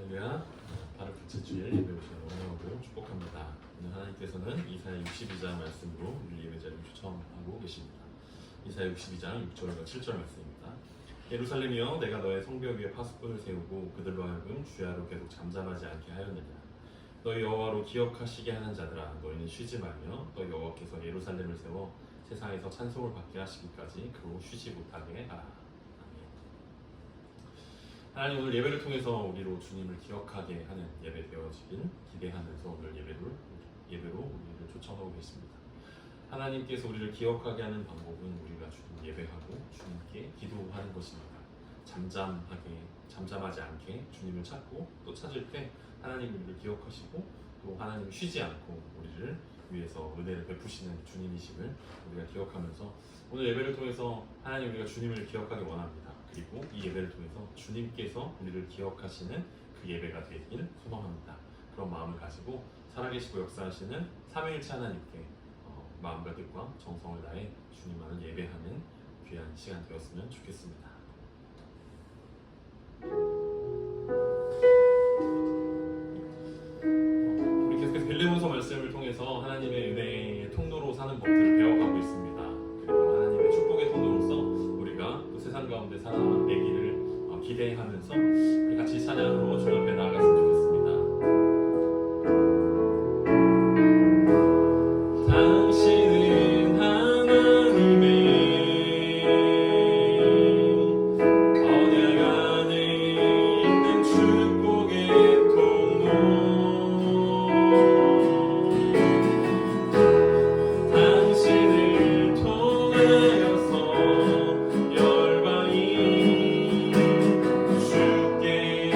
할렐루야. 바로 둘째 주일 예배 오신 원하고 축복합니다. 오늘 하나님께서는 이사야 62장 말씀으로 우리 예배 자리를 초청하고 계십니다. 이사야 62장 6절과 7절 말씀입니다. 예루살렘이여, 내가 너의 성벽 위에 파수꾼을 세우고 그들로 하여금 주야로 계속 잠잠하지 않게 하였느냐. 너희 여호와로 기억하시게 하는 자들아, 너희는 쉬지 말며 너희 여호와께서 예루살렘을 세워 세상에서 찬송을 받게 하시기까지 그로 쉬지 못하게 하라. 하나님, 오늘 예배를 통해서 우리로 주님을 기억하게 하는 예배 되어지길 기대하면서 오늘 예배로 우리를 초청하고 계십니다. 하나님께서 우리를 기억하게 하는 방법은 우리가 주님 예배하고 주님께 기도하는 것입니다. 잠잠하지 않게 주님을 찾고 또 찾을 때 하나님 우리를 기억하시고 또 하나님 쉬지 않고 우리를 위해서 은혜를 베푸시는 주님이심을 우리가 기억하면서 오늘 예배를 통해서 하나님, 우리가 주님을 기억하기 원합니다. 그리고 이 예배를 통해서 주님께서 우리를 기억하시는 그 예배가 되길 소망합니다. 그런 마음을 가지고 살아계시고 역사하시는 삼위일체 하나님께 마음과 뜻과 정성을 다해 주님만을 예배하는 귀한 시간 되었으면 좋겠습니다. 우리 계속해서 빌레몬서 말씀을 통해서 하나님의 은혜의 통로로 사는 법들을 배워가고 있습니다. 그리고 하나님의 축복의 통로로서 우리가 또 세상 가운데 살아내기를 기대하면서 우리 같이 찬양으로 주 앞에 나아갔으면 좋겠습니다. 당신은 하나님의 언약 안에 있는 축복의 통로, 당신을 통하여서 열방이 주께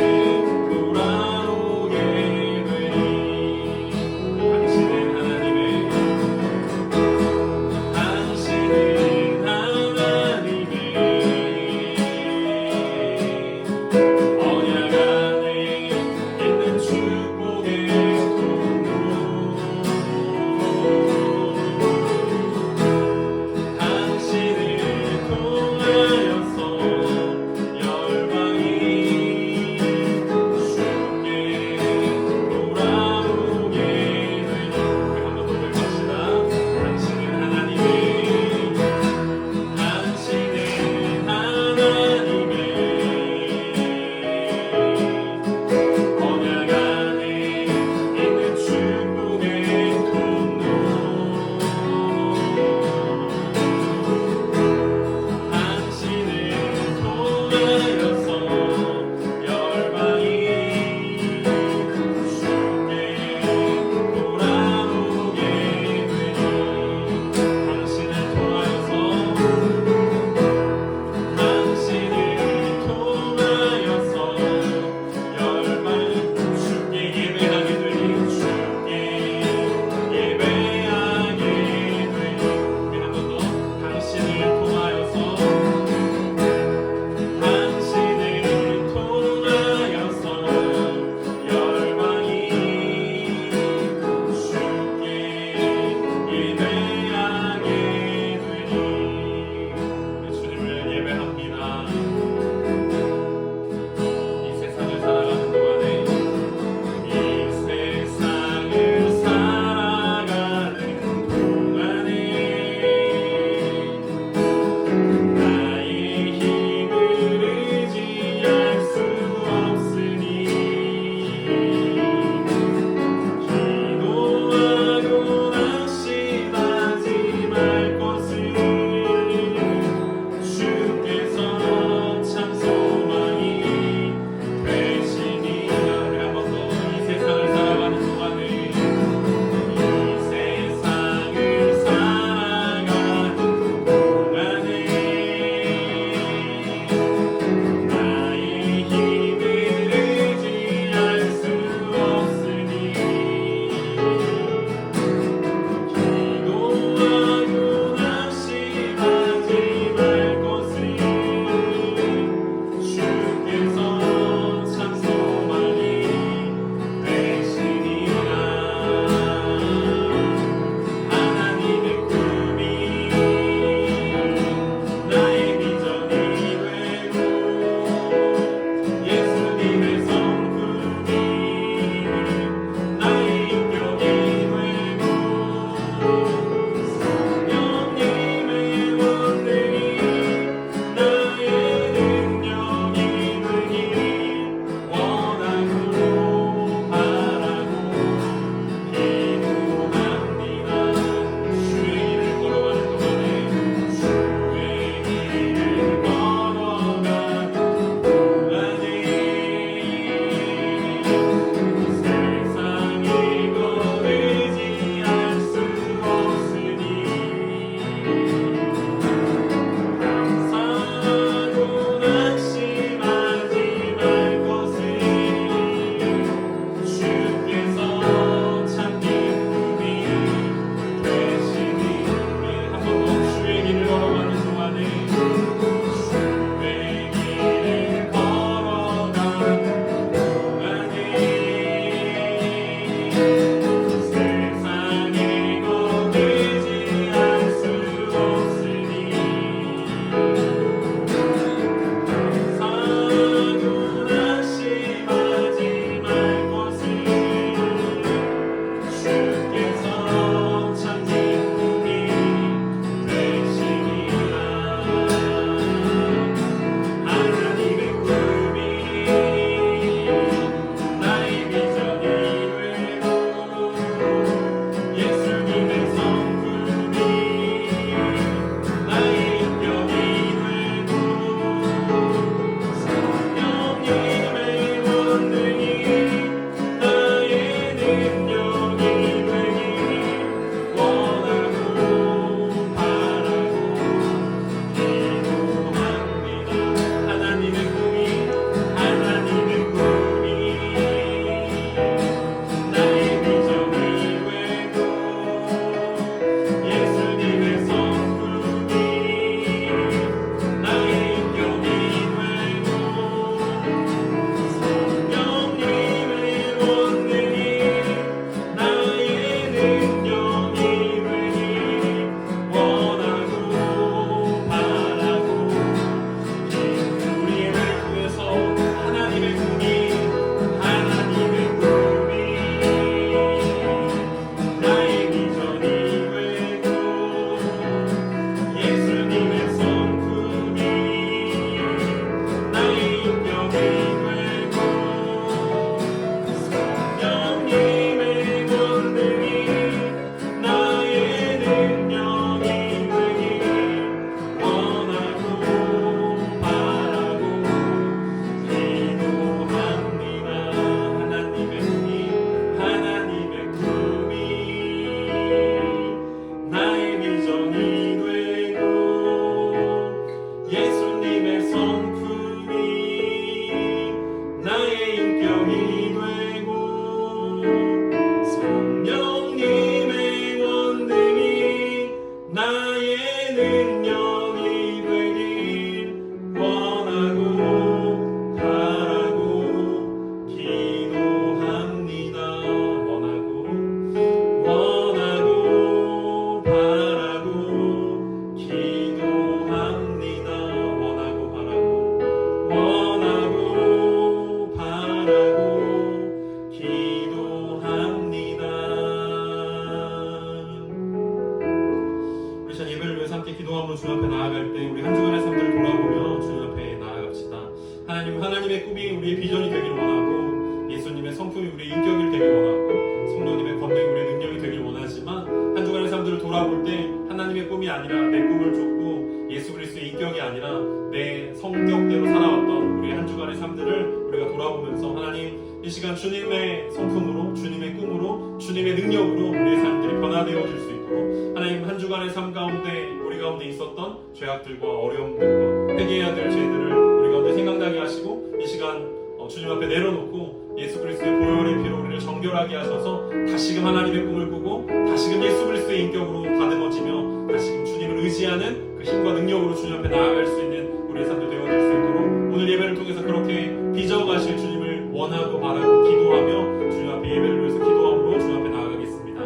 기도함으로 주님 앞에 나아갈 때 우리 한 주간의 삶들을 돌아보며 주님 앞에 나아갑시다. 하나님의 꿈이 우리의 비전이 되길 원하고 예수님의 성품이 우리의 인격이 되길 원하고 성령님의 권능이 우리의 능력이 되길 원하지만 한 주간의 삶들을 돌아볼 때 하나님의 꿈이 아니라 내 꿈을 쫓고 예수 그리스도의 인격이 아니라 내 성격대로 살아왔던 우리 한 주간의 삶들을 우리가 돌아보면서 하나님 이 시간 주님의 성품으로 주님의 꿈으로 주님의 능력으로 우리의 삶들이 변화되어질 수 있도록 하나님 한 주간의 삶 가운데 우리 가운데 있었던 죄악들과 어려움들과 회개해야 될 죄들을 우리 가운데 생각나게 하시고 이 시간 주님 앞에 내려놓고 예수 그리스도의 보혈의 피로 우리를 정결하게 하셔서 다시금 하나님의 꿈을 꾸고 다시금 예수 그리스도의 인격으로 다듬어지며 다시금 주님을 의지하는 그 힘과 능력으로 주님 앞에 나아갈 수 있는 우리의 삶도 되어질 수 있도록 오늘 예배를 통해서 그렇게 빚어가실 주님을 원하고 바라고 기도하며 주님 앞에 예배를 위해서 기도함으로 주님 앞에 나아가겠습니다.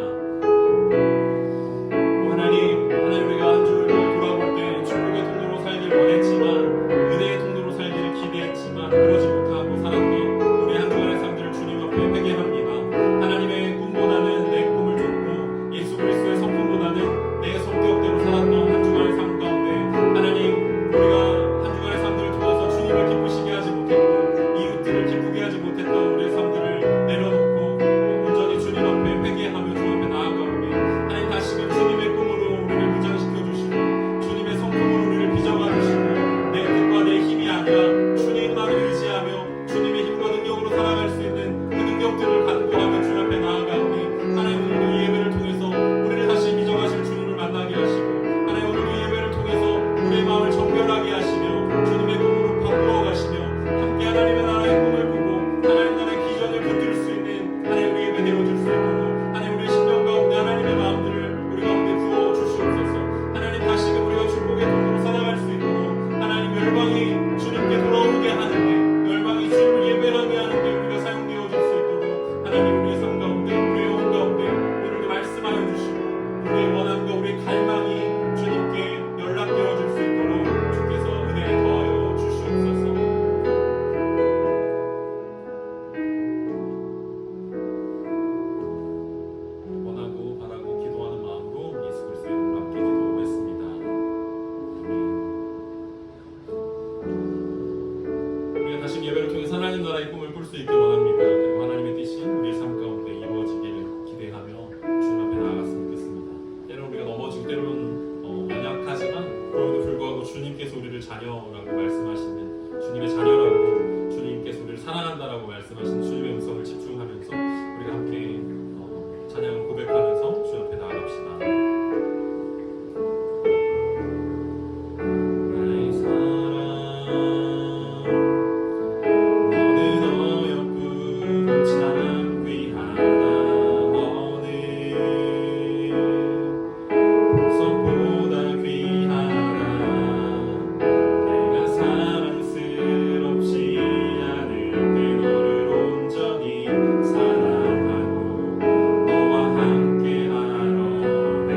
하나님 우리가 한 주를 돌아볼 때 축복의 통로로 살기를 원했지만 은혜의 통로로 살기를 기대했지만 그러지 못하고 살았던 우리 한 주간의 삶들을 주님 앞에 회개합니다. 하나님의 꿈보다는 내 꿈을 쫓고 예수 그리스도의 성품보다는 내 성격대로 살았던 한 주간의 삶 가운데 하나님 우리가 한 주간의 삶들을 통해서 주님을 기쁘시게 하지 못했고 이웃들을 기쁘게 하지 못했던 우리의 삶들을 내려놓고 온전히 주님 앞에 회개하며 주님 앞에 나아가오니 하나님 다시금 주님의 꿈으로 우리를 무장시켜 주시고 주님의 성품으로 우리를 빚어가 주시고 내 뜻과 내 힘이 아니라 주님만을 의지하며 주님의 힘과 능력으로 살아갈 수 있는 그 능력들을 간구하며 주님 앞에 나아가오니 하나님 오늘도 이 예배를 통해서 우리를 다시 빚어가실 주님을 만나게 하시고 하나님 오늘도 이 예배를 통해서 우리의 마음을 정결하게 하시며 주님의 꿈으로 바꾸어 가시며 함께 하나님의 나라의 꿈을 꾸고 하나님 나라의 기전을 붙들 수 있는 하나님 우리 예배 되어줄 수 있도록 하나님 우리의 심령 가운데 하나님의 마음들을 우리 가운데 부어 주시옵소서. 하나님 다시금 우리가 축복의 통로로 살아갈 수 있도록 하나님 열방이 주님께 돌아오게 하는데 열방이 주님을 예배하게 하는데 우리가 사용되어질 수 있도록 하나님 우리의 삶 가운데 우리의 영혼 가운데 오늘도 말씀하여 주시고 우리의 원함과 우리의 갈망이 주님께 연락되어질 수 있도록 주께서 은혜 더하여 주시옵소서. 원하고 바라고 기도하는 마음으로 예수 그리스도의 이름으로 함께 기도했습니다. 우리가 다시 예배를 통해 하나님 나라의 꿈을 꿀 수 있길 원합니다. 그리고 하나님의 뜻이 우리의 삶 가운데 이루어지기를 기대하며 주님 앞에 나아갔으면 좋겠습니다. 때로는 우리가 넘어지고 때로는 연약하지만 그럼에도 불구하고 주님께서 우리를 자녀라고 말씀하시는 주님의 자녀라고 주님께서 우리를 사랑한다라고 말씀하시는 말씀하신 주님의 음성을 집중하면서 우리가 함께 찬양을 고백하면서 주 앞에 나아갑시다. 나의 사랑 너는 어여쁘고 참 귀하다. 너는 보석보다 귀하다. 내가 사랑스럽지 않을 때 너를 온전히 사랑하고 너와 함께하러 내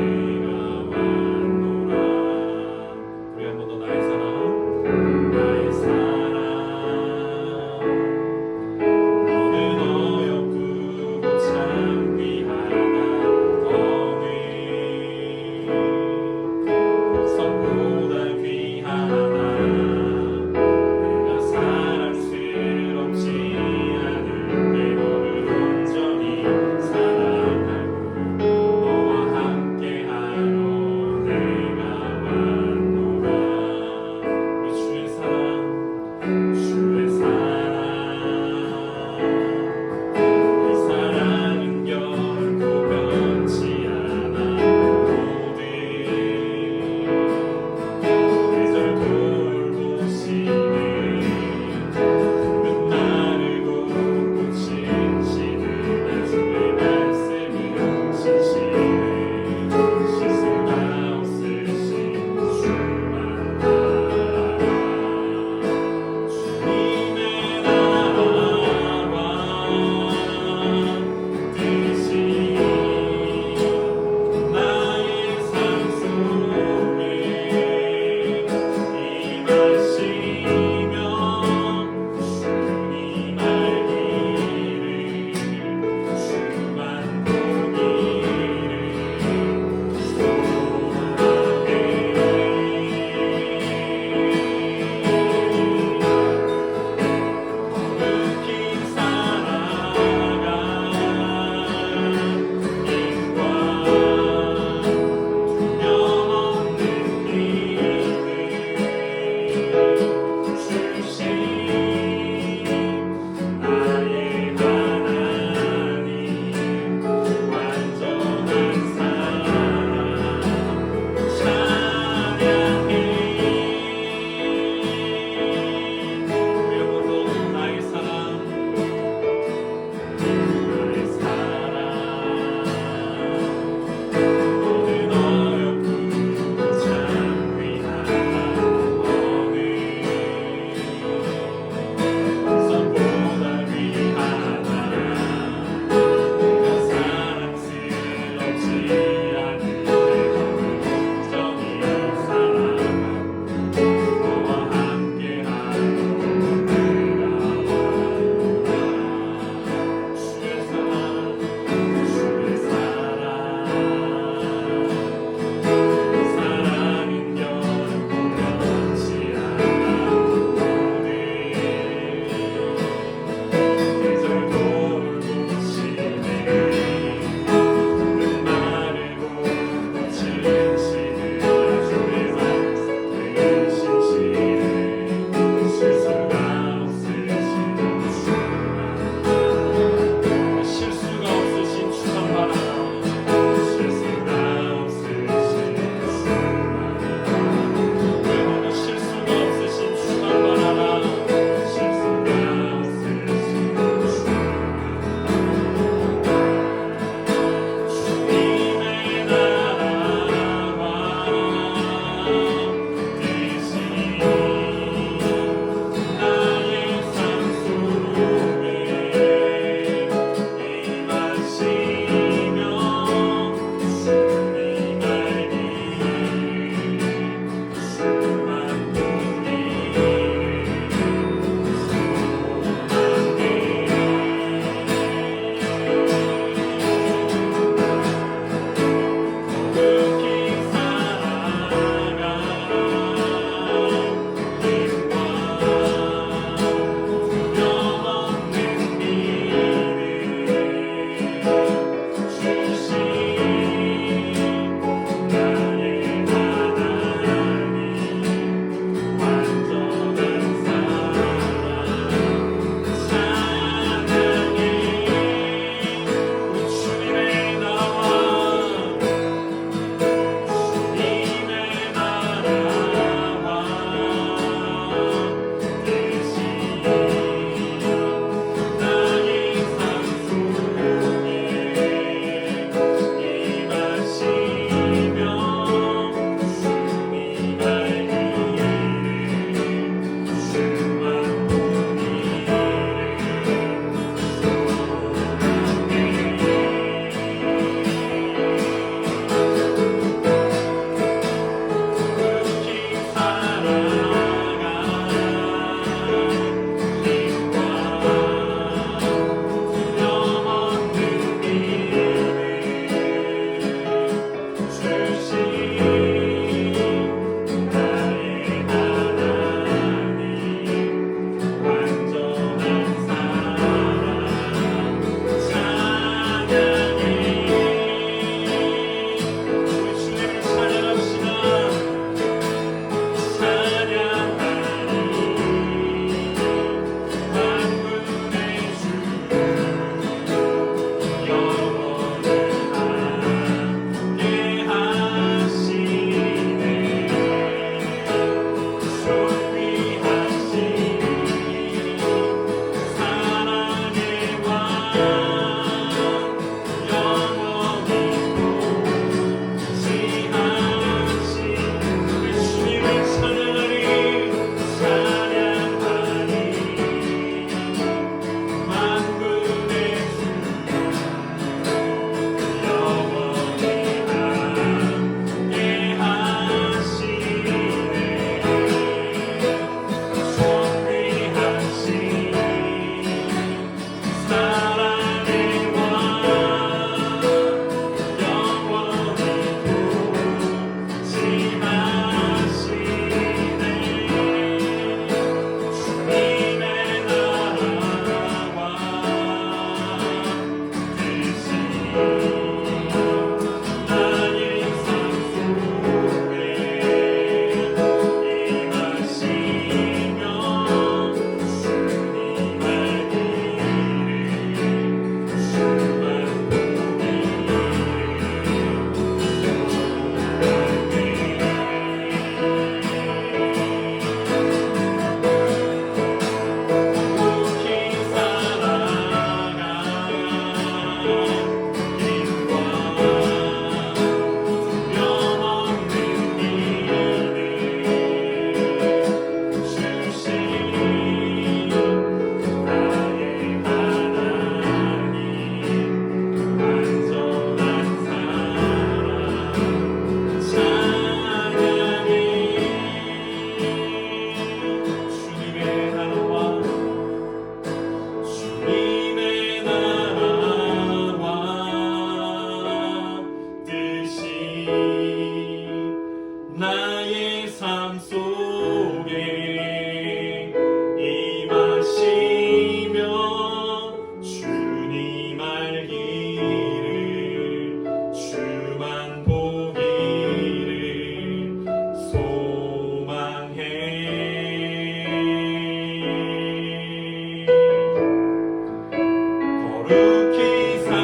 거룩히 살아갈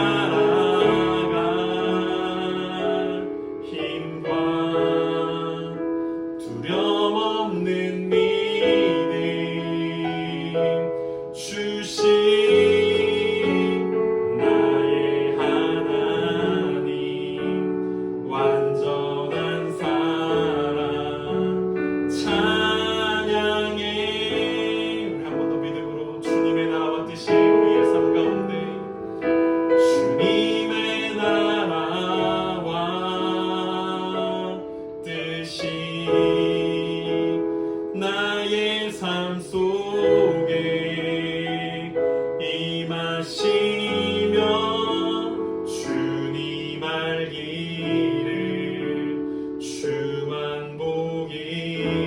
힘과 두려움 없는 믿음 주신 나의 하나님 완전한 사랑 찬양해. 우리 한 번 더 믿음으로 주님의 나라와 뜻이 우리의 삶 가운데 주님의 나라와 뜻이 나의 삶 속에 임하시며 주님 알기를 주만 보기를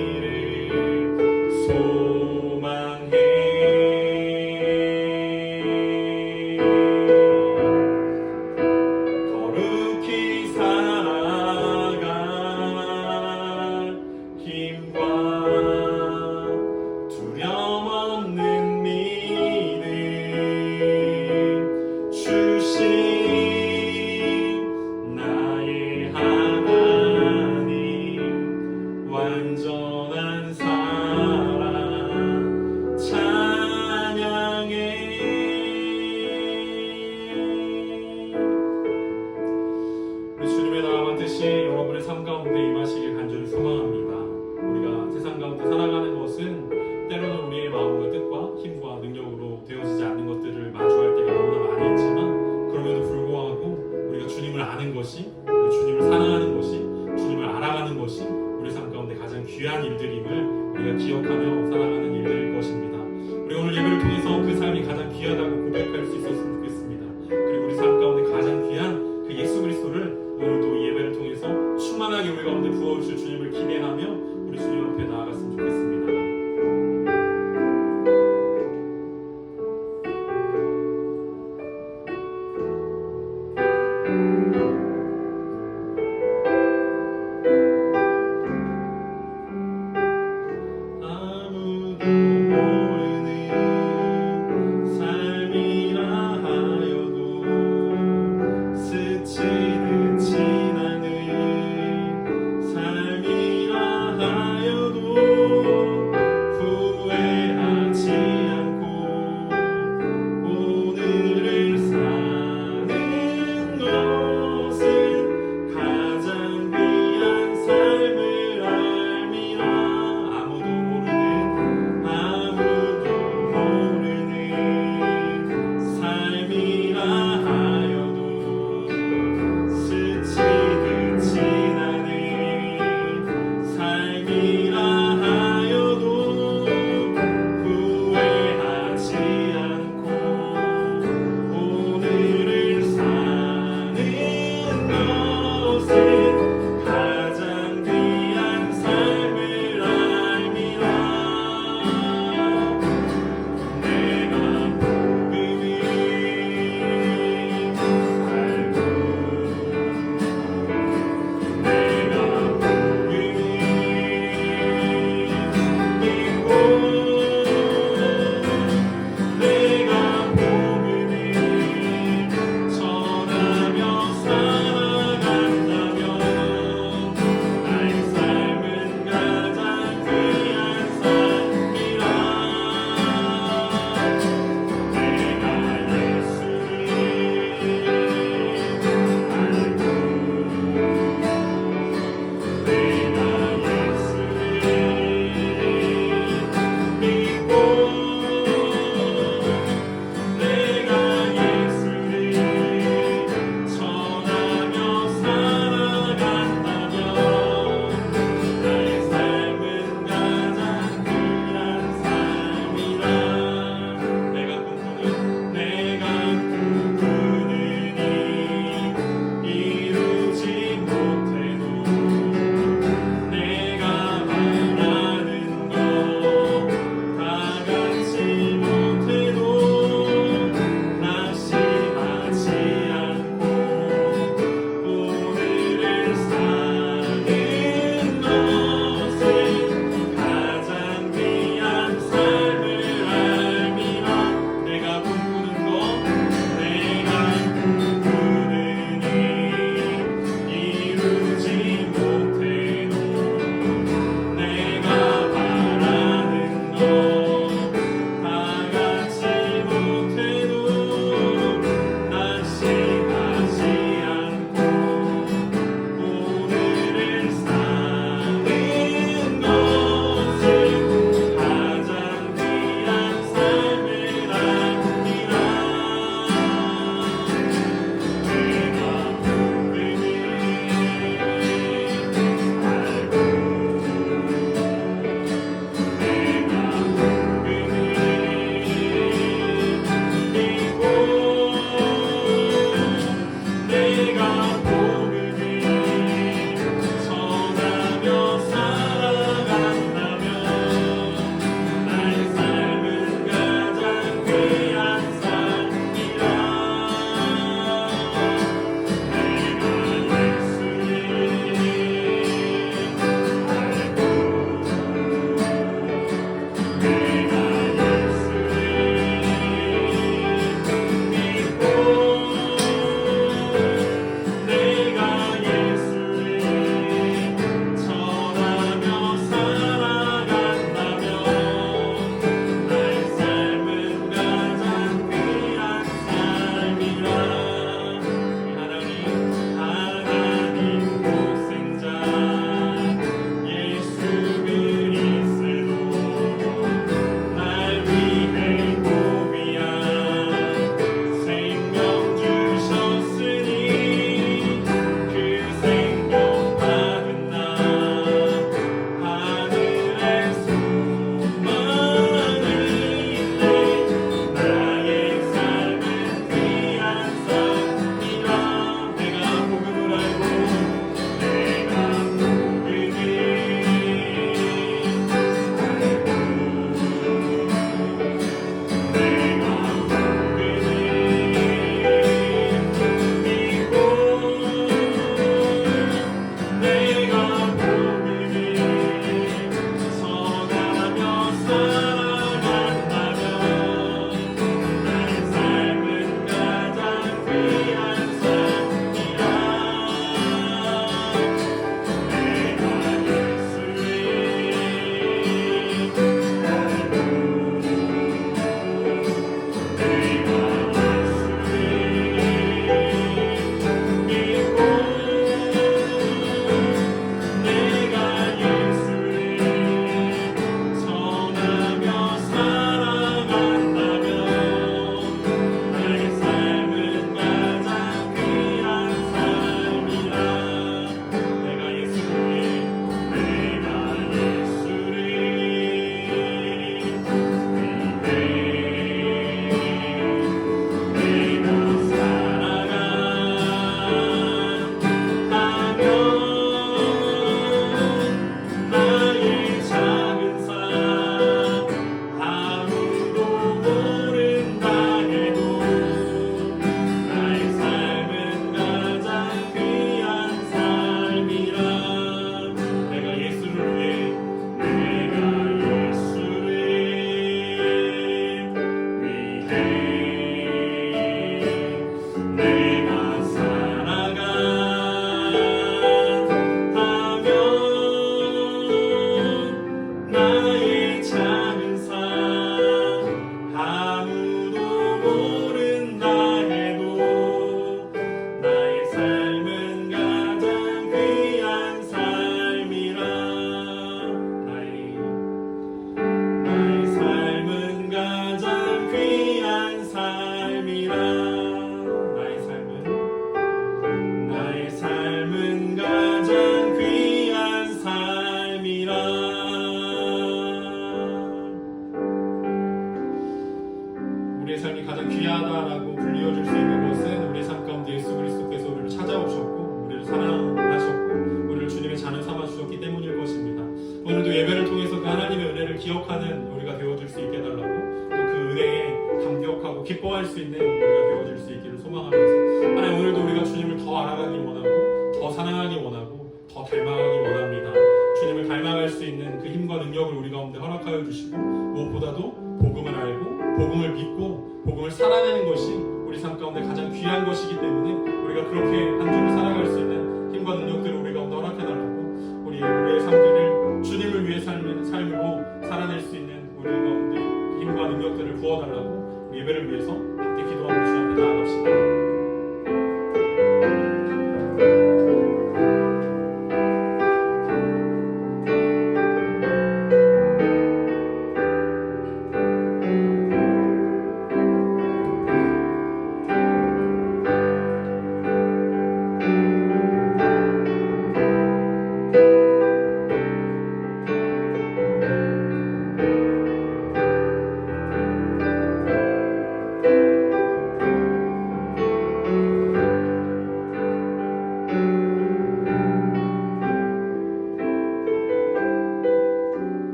소망해. 거룩히 살아갈 힘과 두려움 없는 믿음 주신 나의 하나님 완전한 사랑 찬양해. 우리 주님의 나라와 뜻이 여러분의 삶 가운데 임하시길 간절히 소망합니다. 우리가 세상 가운데 살아가는 것은 때로는 우리의 마음과 뜻과 힘과 능력으로 되어지지 않는 것들을 마주할 때가 너무나 많이 있지만, 그럼에도 불구하고 우리가 주님을 아는 것이, 우리 주님을 사랑하는 것이, 주님을 알아가는 것이 우리 삶 가운데 가장 귀한 일들임을 우리가 기억하며 살아가는 일들일 것입니다. 우리 오늘 예배를 통해서 그 삶이 가장 귀하다고 고백할 수 있었으면 좋겠습니다. 그리고 우리 삶 가운데 가장 귀한 그 예수 그리스도를 오늘도 이 예배를 통해서 충만하게 우리 가운데 부어주실 주님을 기대하며 우리 주님 앞에 나아갔으면 좋겠습니다. 아무도 모르는 삶이라 하여도 스치듯 지나는 삶이라 하여도 후회하지 않고 오늘을 사는 것 이루어질 수 있는 것은 우리 삶 가운데 예수 그리스도께서 우리를 찾아오셨고 우리를 사랑하셨고 우리를 주님의 자녀 삼아주셨기 때문일 것입니다. 오늘도 예배를 통해서 그 하나님의 은혜를 기억하는 우리가 되어줄 수 있게 해달라고, 또 그 은혜에 감격하고 기뻐할 수 있는 우리가 되어줄 수 있기를 소망하면서, 하나님 오늘도 우리가 주님을 더 알아가기 원하고 더 사랑하기 원하고 더 닮아가기 원합니다. 주님을 닮아갈 수 있는 그 힘과 능력을 우리 가운데 허락하여 주시고, 무엇보다도 복음을 알고 복음을 믿고 복음을 살아내는 것이 우리 삶 가운데 가장 귀한 것이기 때문에 우리가 그렇게 한 주를 살아갈 수 있는 힘과 능력들을 우리 가운데 허락해달라고, 우리의 삶들을 주님을 위해 삶으로 살아낼 수 있는 우리 가운데 힘과 능력들을 부어달라고 예배를 위해서 함께 기도하고 주 앞에 나아갑시다.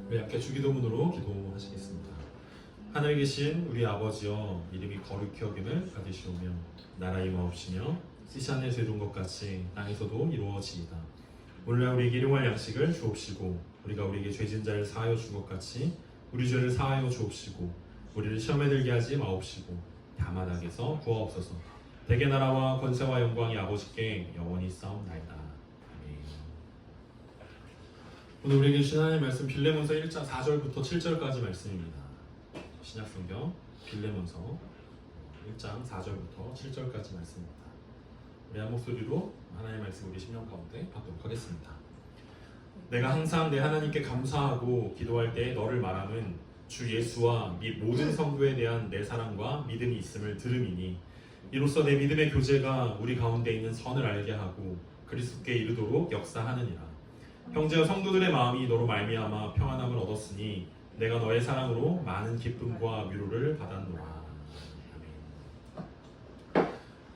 우리 함께 주기도문으로 기도하시겠습니다. 하늘에 계신 우리 아버지여, 이름이 거룩히 여김을 받으시오며 나라의 마옵시며 뜻이 하늘에서 이룬 것 같이 땅에서도 이루어지이다. 오늘날 우리에게 일용할 양식을 주옵시고, 우리가 우리에게 죄진 자를 사하여 준 것 같이 우리 죄를 사하여 주옵시고, 우리를 시험에 들게 하지 마옵시고 다만 악에서 구하옵소서. 대개 나라와 권세와 영광이 아버지께 영원히 싸움나이다. 아멘. 오늘 우리에게 주신 하나님의 말씀 빌레몬서 1장 4절부터 7절까지 말씀입니다. 신약성경 빌레몬서 1장 4절부터 7절까지 말씀입니다. 우리 한 목소리로 하나님의 말씀 우리 심령 가운데 받도록 하겠습니다. 내가 항상 내 하나님께 감사하고 기도할 때 너를 말함은 주 예수와 및 모든 성도에 대한 내 사랑과 믿음이 있음을 들음이니, 이로써 내 믿음의 교제가 우리 가운데 있는 선을 알게 하고 그리스도께 이르도록 역사하느니라. 형제와 성도들의 마음이 너로 말미암아 평안함을 얻었으니 내가 너의 사랑으로 많은 기쁨과 위로를 받았노라.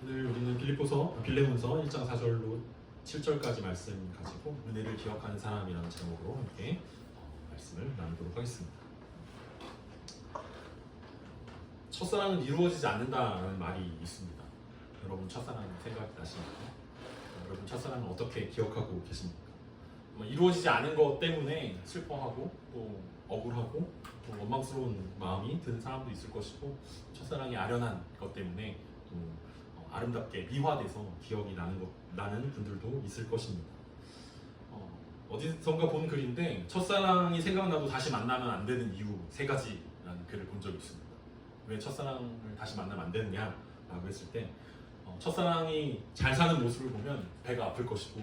오늘 우리는 빌레몬서 1장 4절로 7절까지 말씀 가지고 은혜를 기억하는 사람이라는 제목으로 함께 말씀을 나누도록 하겠습니다. 첫사랑은 이루어지지 않는다라는 말이 있습니다. 여러분 첫사랑 생각이 나십니까? 여러분 첫사랑은 어떻게 기억하고 계십니까? 이루어지지 않은 것 때문에 슬퍼하고 또 억울하고 또 원망스러운 마음이 드는 사람도 있을 것이고, 첫사랑이 아련한 것 때문에 또 아름답게 미화돼서 기억이 나는 분들도 있을 것입니다. 어디선가 본 글인데, 첫사랑이 생각나도 다시 만나면 안 되는 이유 3가지라는 글을 본 적이 있습니다. 왜 첫사랑을 다시 만나면 안 되느냐라고 했을 때, 첫사랑이 잘 사는 모습을 보면 배가 아플 것이고,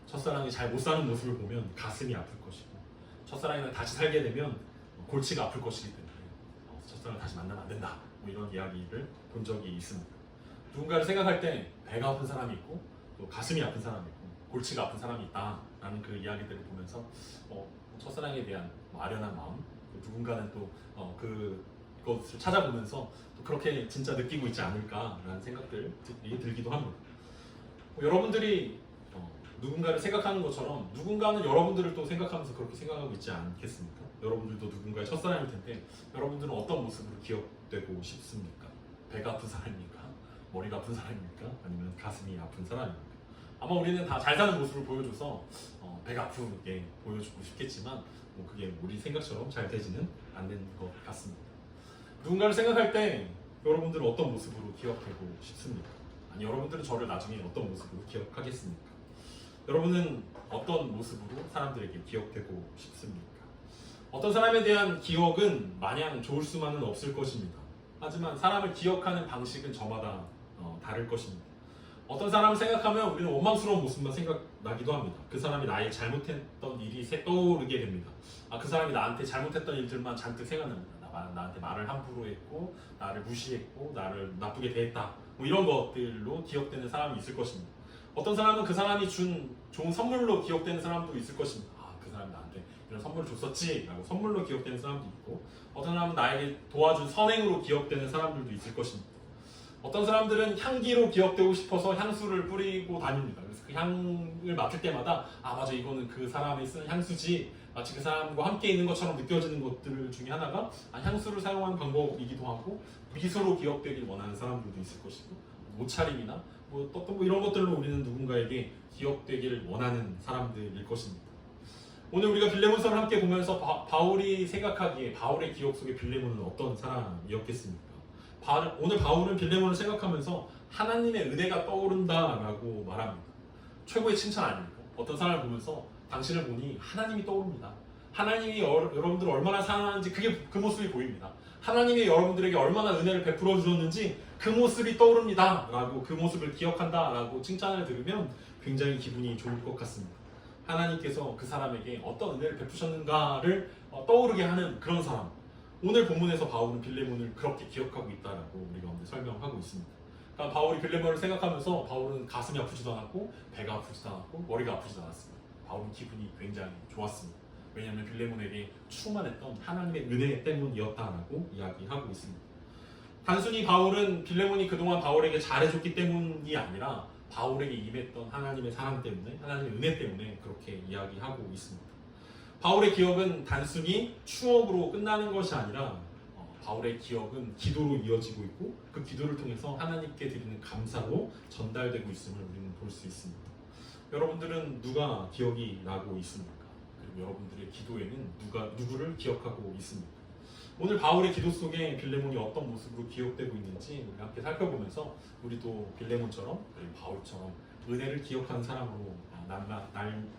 첫사랑이 잘 못 사는 모습을 보면 가슴이 아플 것이고, 첫사랑이랑 다시 살게 되면 골치가 아플 것이기 때문에 첫사랑을 다시 만나면 안 된다, 이런 이야기를 본 적이 있습니다. 누군가를 생각할 때 배가 아픈 사람이 있고 또 가슴이 아픈 사람이 있고 골치가 아픈 사람이 있다라는 그 이야기들을 보면서 첫사랑에 대한 아련한 마음, 누군가는 또 그것을 찾아보면서 또 그렇게 진짜 느끼고 있지 않을까라는 생각들이 들기도 합니다. 여러분들이 누군가를 생각하는 것처럼 누군가는 여러분들을 또 생각하면서 그렇게 생각하고 있지 않겠습니까? 여러분들도 누군가의 첫사랑일 텐데, 여러분들은 어떤 모습으로 기억되고 싶습니까? 배가 아픈 사람입니까? 머리가 아픈 사람입니까? 아니면 가슴이 아픈 사람입니까? 아마 우리는 다 잘 사는 모습을 보여줘서 배가 아프게 보여주고 싶겠지만 그게 우리 생각처럼 잘 되지는 않는 것 같습니다. 누군가를 생각할 때 여러분들은 어떤 모습으로 기억하고 싶습니까? 아니, 여러분들은 저를 나중에 어떤 모습으로 기억하겠습니까? 여러분은 어떤 모습으로 사람들에게 기억되고 싶습니까? 어떤 사람에 대한 기억은 마냥 좋을 수만은 없을 것입니다. 하지만 사람을 기억하는 방식은 저마다 다를 것입니다. 어떤 사람을 생각하면 우리는 원망스러운 모습만 생각나기도 합니다. 그 사람이 나의 잘못했던 일이 떠오르게 됩니다. 그 사람이 나한테 잘못했던 일들만 잔뜩 생각납니다. 나한테 말을 함부로 했고, 나를 무시했고, 나를 나쁘게 대했다, 이런 것들로 기억되는 사람이 있을 것입니다. 어떤 사람은 그 사람이 준 좋은 선물로 기억되는 사람도 있을 것입니다. 그 사람이 나한테 이런 이런 선물을 줬었지라고 선물로 기억되는 사람도 있고, 어떤 사람은 나에게 도와준 선행으로 기억되는 사람들도 있을 것입니다. 어떤 사람들은 향기로 기억되고 싶어서 향수를 뿌리고 다닙니다. 그래서 그 향을 맡을 때마다 아 맞아 이거는 그 사람이 쓰는 향수지, 마치 그 사람과 함께 있는 것처럼 느껴지는 것들 중에 하나가 향수를 사용하는 방법이기도 하고, 미소로 기억되길 원하는 사람들도 있을 것이고, 옷차림이나 또 이런 것들로 우리는 누군가에게 기억되기를 원하는 사람들일 것입니다. 오늘 우리가 빌레몬서를 함께 보면서 바울이 생각하기에 바울의 기억 속에 빌레몬은 어떤 사람이었겠습니까? 오늘 바울은 빌레몬을 생각하면서 하나님의 은혜가 떠오른다라고 말합니다. 최고의 칭찬 아닙니까? 어떤 사람을 보면서 당신을 보니 하나님이 떠오릅니다. 하나님이 여러분들을 얼마나 사랑하는지 그 모습이 보입니다. 하나님이 여러분들에게 얼마나 은혜를 베풀어 주셨는지 그 모습이 떠오릅니다 라고, 그 모습을 기억한다 라고 칭찬을 들으면 굉장히 기분이 좋을 것 같습니다. 하나님께서 그 사람에게 어떤 은혜를 베푸셨는가를 떠오르게 하는 그런 사람. 오늘 본문에서 바울은 빌레몬을 그렇게 기억하고 있다라고 우리가 오늘 설명하고 있습니다. 그러니까 바울이 빌레몬을 생각하면서 바울은 가슴이 아프지도 않았고 배가 아프지도 않았고 머리가 아프지도 않았습니다. 바울은 기분이 굉장히 좋았습니다. 왜냐하면 빌레몬에게 충만했던 하나님의 은혜 때문이었다라고 이야기하고 있습니다. 단순히 바울은 빌레몬이 그동안 바울에게 잘해줬기 때문이 아니라 바울에게 임했던 하나님의 사랑 때문에, 하나님의 은혜 때문에 그렇게 이야기하고 있습니다. 바울의 기억은 단순히 추억으로 끝나는 것이 아니라 바울의 기억은 기도로 이어지고 있고, 그 기도를 통해서 하나님께 드리는 감사로 전달되고 있음을 우리는 볼 수 있습니다. 여러분들은 누가 기억이 나고 있습니까? 그리고 여러분들의 기도에는 누구를 기억하고 있습니까? 오늘 바울의 기도 속에 빌레몬이 어떤 모습으로 기억되고 있는지 우리 함께 살펴보면서 우리도 빌레몬처럼 그리고 바울처럼 은혜를 기억하는 사람으로